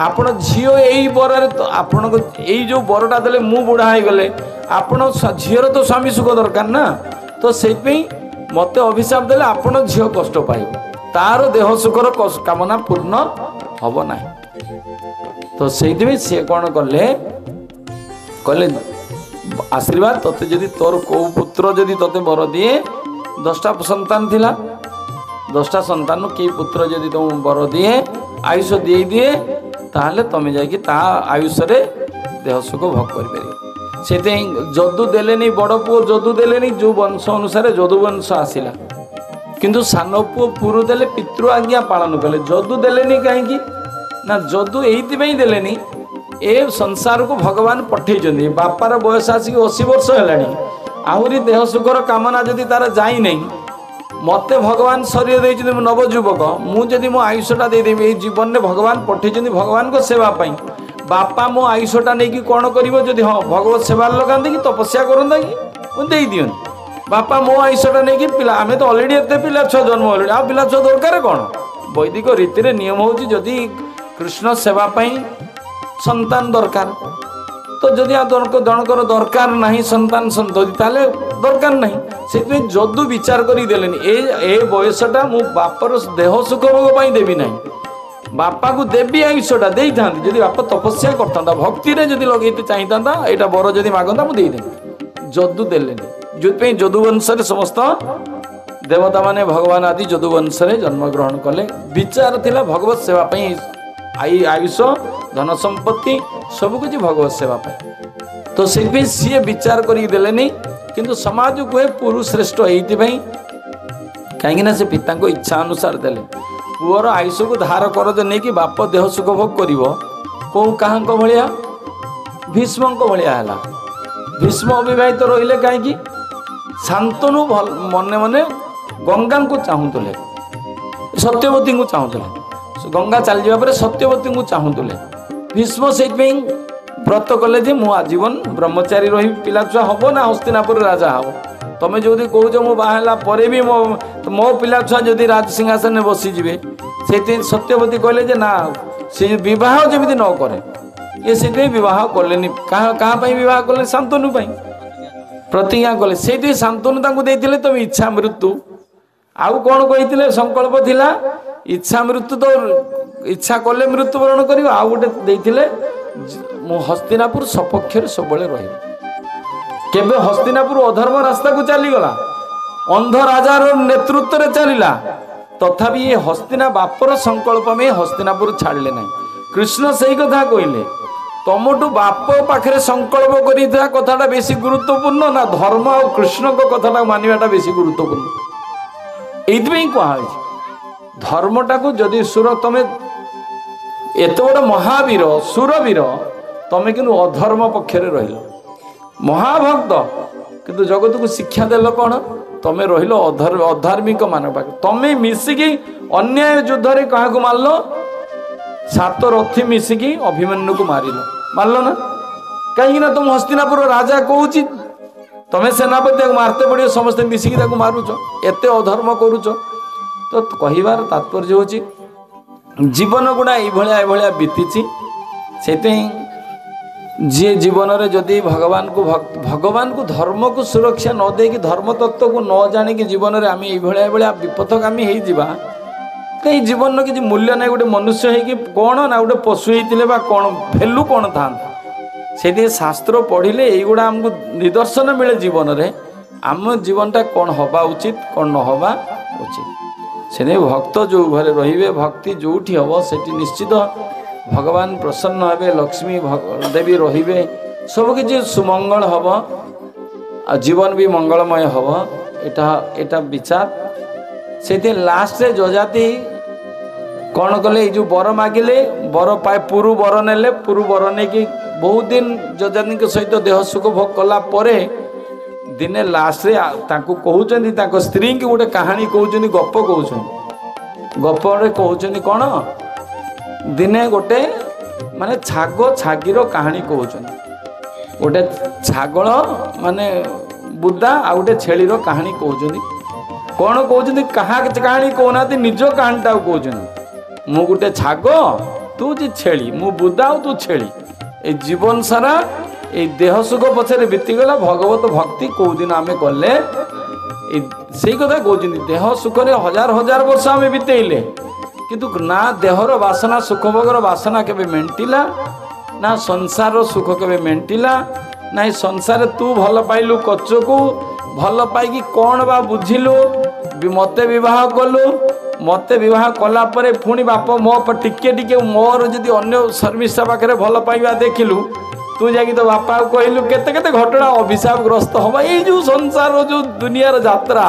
आपण झील यही बर तो आपण यही जो बरटा देले मु बुढ़ा हो गले आपण झीर तो स्वामी सुख दरकार ना तो से मत अभिशाप देले आपण झील कष्ट पाइब तार देह सुखर कामना पूर्ण हम ना तो से सी कौन कले कहले आशीर्वाद तोते जदि तोर को पुत्र जदि तोते बर दिए 10टा संतान थिला 10टा संतान के पुत्र जदि तुम बर दिए आयुष दे दिए ताहले तुम जाकि ता आयुष रे देह सुख भोग कर पारे से जदू देलेनी बड़ पुओ जदू देलेनी जो वंश अनुसार जदू वंश आसला किंतु सान पुओ पुरु देले पितृ आज्ञा पालन कले जदू देलेनी कहीं ना जदू यही देलेनी ए संसार को भगवान पठे बापार बयस आसिक 80 वर्ष है आहरी देह सुखर कामना जदि तार जाई नहीं मते भगवान शरीर देते नवजुवक मुझे मो आयुषटा देदेवी ये जीवन में भगवान पठे भगवान को सेवा पाई बापा मो आयुषटा नहीं कि कौन कर हाँ भगवत सेवा लगाते कि तपस्या करता कि दे दियो बापा मो आयुषटा नहीं कि पिला आम तो अलरेडी एत पिला छुआ जन्म अलरेडी आ पिला छुआ दरकार कौन वैदिक रीति नियम होची जदि कृष्ण सेवा पाई संतान दरकार तो जदि जनकर दरकार नहीं संतान संतति दरकार नहीं से जदू विचार कर ए बयसटा मु बापर देह सुख भोग देवी ना बापा को देवी आयुषटा दे था जदि बापा तपस्या करता भक्ति रे जदि लगे चाहिए यहाँ बर जदि मागता मुझे जदू देले जो जदू वंश समस्त देवता माने भगवान आदि जदू वंश जन्म ग्रहण कले विचार थिला भगवत सेवा आयुष धन संपत्ति सब कुछ भगवत सेवा तो से सी विचार करदेले किंतु समाज को पुरुष श्रेष्ठ ये कहीं से पिता को इच्छा अनुसार देले पुअर आयुष को धार करज नहीं कि बाप देह सुख भोग कर कौ क्या भाया भीष्म भाया है भीष्म अविवाहित तो रहिले कहीं शांतनु मने मने गंगा को चाहूले सत्यवती को चाहूले गंगा चल जावा सत्यवती को चाहूले भीष्म से व्रत कले जे मु आजीवन ब्रह्मचारी रही पिला छुआ हम ना हस्तिनापुर राजा हम तुम जो कौच मो बाहला पर भी मो पिला छुआ जदि राज सिंहासन में बसीजे से सत्यवती कहले जे ना से बह जमी न करे ये से बह कले क्या बह कले शांतनु प्रतिज्ञा कले से शांतनु देते तुम इच्छा मृत्यु आउ कौन कही संकल्प थिला इच्छा मृत्यु तो इच्छा कले मृत्युवरण कर आउ गोटे मु हस्तिनापुर सपक्ष सब केबे हस्तिनापुर अधर्म रास्ता को चलीगला अंध राजार नेतृत्व रे चलीला तथापि ये हस्तिना बापर संकल्प में हस्तिनापुर छाड़ले ना कृष्ण सही कथा कहले तमठू बाप पाखे संकल्प कर कथाटा बेसी गुरुत्वपूर्ण ना धर्म और कृष्ण को कथाटा मानवाटा बेसी गुरुत्वपूर्ण ये कहुई धर्मटा को जदि सुर तमें एत बड़ महावीर सुरवीर तमें कि अधर्म पक्षरे रहिल महाभक्त किंतु जगत को शिक्षा देल कौन तमें रहिल अधार्मिक मान पाखे तमें मिसिकी अन्याय युद्ध रे क्या मारल 7 रथी मिसिकी अभिमन्यु को मारल ना कहीं तुम हस्तिनापुर राजा कहूँ तमें सेनापति मारते पड़ो समस्ते मिसिकी मारुच एत अधर्म करुच तो कहबार तात्पर्य हूँ जीवन गुड़ा ये बीती से जी जीवन रे जदि भगवान को धर्म को सुरक्षा न दे कि धर्म तत्व को न जाने कि जीवन रे आम ये विपथगामी हो जीवा कहीं जीवन किसी मूल्य ना गोटे मनुष्य है कौन ना गोटे पशु होते कौन भैल्यू कौन था से शास्त्र पढ़िले युवा आमको निदर्शन मिले जीवन रे आम जीवनटा कौन हवा उचित कौन न हवा उचित से भक्त जो घरे रे भक्ति जो हम से निश्चित भगवान प्रसन्न हे लक्ष्मी देवी रे सबकि सुमंगल हम आ जीवन भी मंगलमय हम एटा विचार से लास्ट रे जजाति कौन कले जो बर मागिले बर पाए पुरु बर नेले पुरु बर नहीं कि बहुत दिन जजाति सहित देह सुख भोग कला परे दिने लास्ट रे कहते स्त्री की गोटे कहानी कहते गप कहते गप कहते कौन दिने गोटे माने छाग छागीर कहानी कहते गोटे छागल माने बुदा आ गोटे छेलीर कहानी कहते कौन कहते कहानी कहना निज कहानीटा कहते मु गोटे छाग तू जी छेली मु बुदा तू छेली ए जीवन सारा ए देह सुख पछरे बीतीगला भगवत भक्ति कौ दिन आम कले से कथा कहते देह सुख हजार हजार वर्ष आम बीतेले किंतु ना देहर बासना सुख भोगर बासना केबे मेंटिला ना संसार सुख केबे मेंटिला ना संसार तू भल पाइलु कच्चो को भल पाई कौन बा बुझिलु मते विवाह कलु मते विवाह कला परे पुणी बाप मो टिके टिके मोर जदि अन्य शर्मिष्ठा पाखे भल पाइबा देखिलु तू जाकि तो बापा कहलु केते केते घटना अभिशाप ग्रस्त हम ये संसार जो दुनियार यात्रा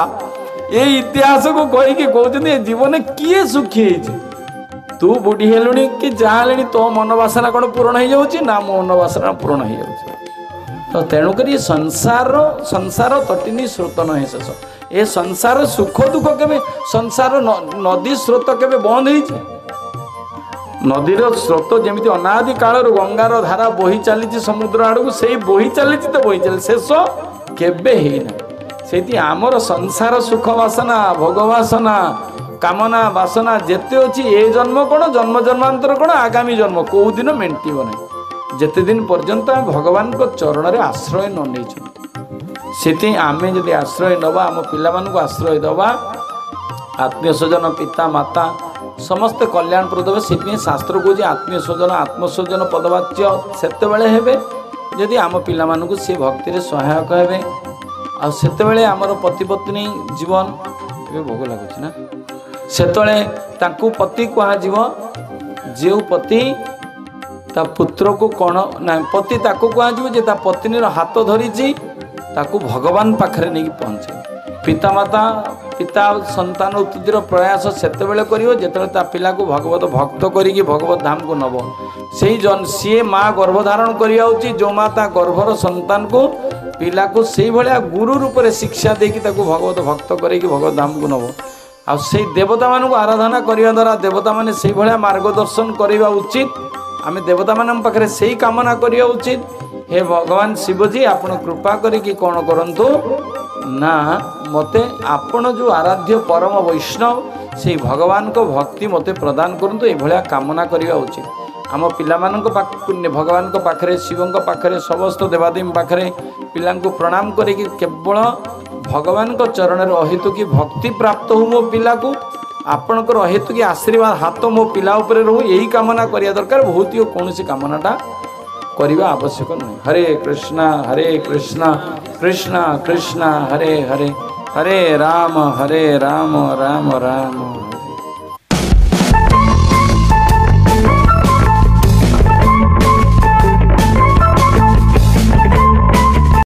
ये इतिहास को कहीकि कहते जीवन किए सुखी तू बुढ़ी हेलुणी कि जाले तो मनोवासना कौन पूरण हो जाऊँ ना मो मनोवासना पूरण हो जाऊँ तो तेणुक संसार तटिनी स्रोत नहे शेष ए संसार सुख दुख के संसार नदी स्रोत के बंद हो नदीर स्रोत जमी अनादि काल गंगार धारा बही चली समुद्र आड़ से बही चली तो बही चली शेष केबे से आमर संसार सुख वासना भोग वासना कामना वासना जेते अच्छी ए जन्म कौन जन्म जन्मांतर कौन आगामी जन्म कौ दिन मेंटिब ना जेते दिन पर्यंत आम भगवान को चरण रे आश्रय न नहीं आम जदि आश्रय नवा आम पिला आश्रय दवा आत्मीय स्वजन पिता माता समस्ते कल्याणप्रद हे से शास्त्र को आत्मीय स्वजन आत्मस्वजन पदवाच्य सेतेबेले हेबे जदि आम पिला सी भक्ति सहायक हेबे आ सेतेबेले आमर पति पत्नी जीवन ये भोग लगुच ना सेतले ताकू पति कहुव जो पति ता पुत्र को कौन ना पति ताकू कहुव जे ता पत्नीर हाथ धरी ताकू भगवान पाखरे नहीं पहुँचे पितामाता पिता संतान उत्पत्तिर प्रयास सेतेबेले करिवो जेतेबेले ता पिला को भगवत भक्त करिकी भगवत धाम को नब से सी माँ गर्भधारण करिया उचित जो माँ ता गर्भर संतान को पिला को से भाया गुरु रूप से शिक्षा देकी ताकू भगवत भक्त करिकी भगवत धाम को नब आ से देवता मान को आराधना करने द्वारा देवता माने से भाया मार्गदर्शन करवा उचित आम देवता मान पाखे से ही कामना करवा उचित हे भगवान शिवजी आपण कृपा करिकी कौन करंतु ना मते आपण जो आराध्य परम वैष्णव से भगवान को भक्ति मते प्रदान करंतु ए भलिया कामना करवा उचित आम पिला भगवान को पाखरे शिव पाखरे समस्त देवादेवी पाखरे पिला को प्रणाम करिकी केवल भगवान को चरण रे अहेतु की भक्ति प्राप्त हो मो पिला को आपणकर अहेतु की आशीर्वाद हाथ मो पिला उपरे रहू यही कामना करिया दरकार बहुत कौन कामनाटा करवा आवश्यक नहीं। हरे कृष्णा कृष्णा कृष्णा हरे हरे हरे राम राम राम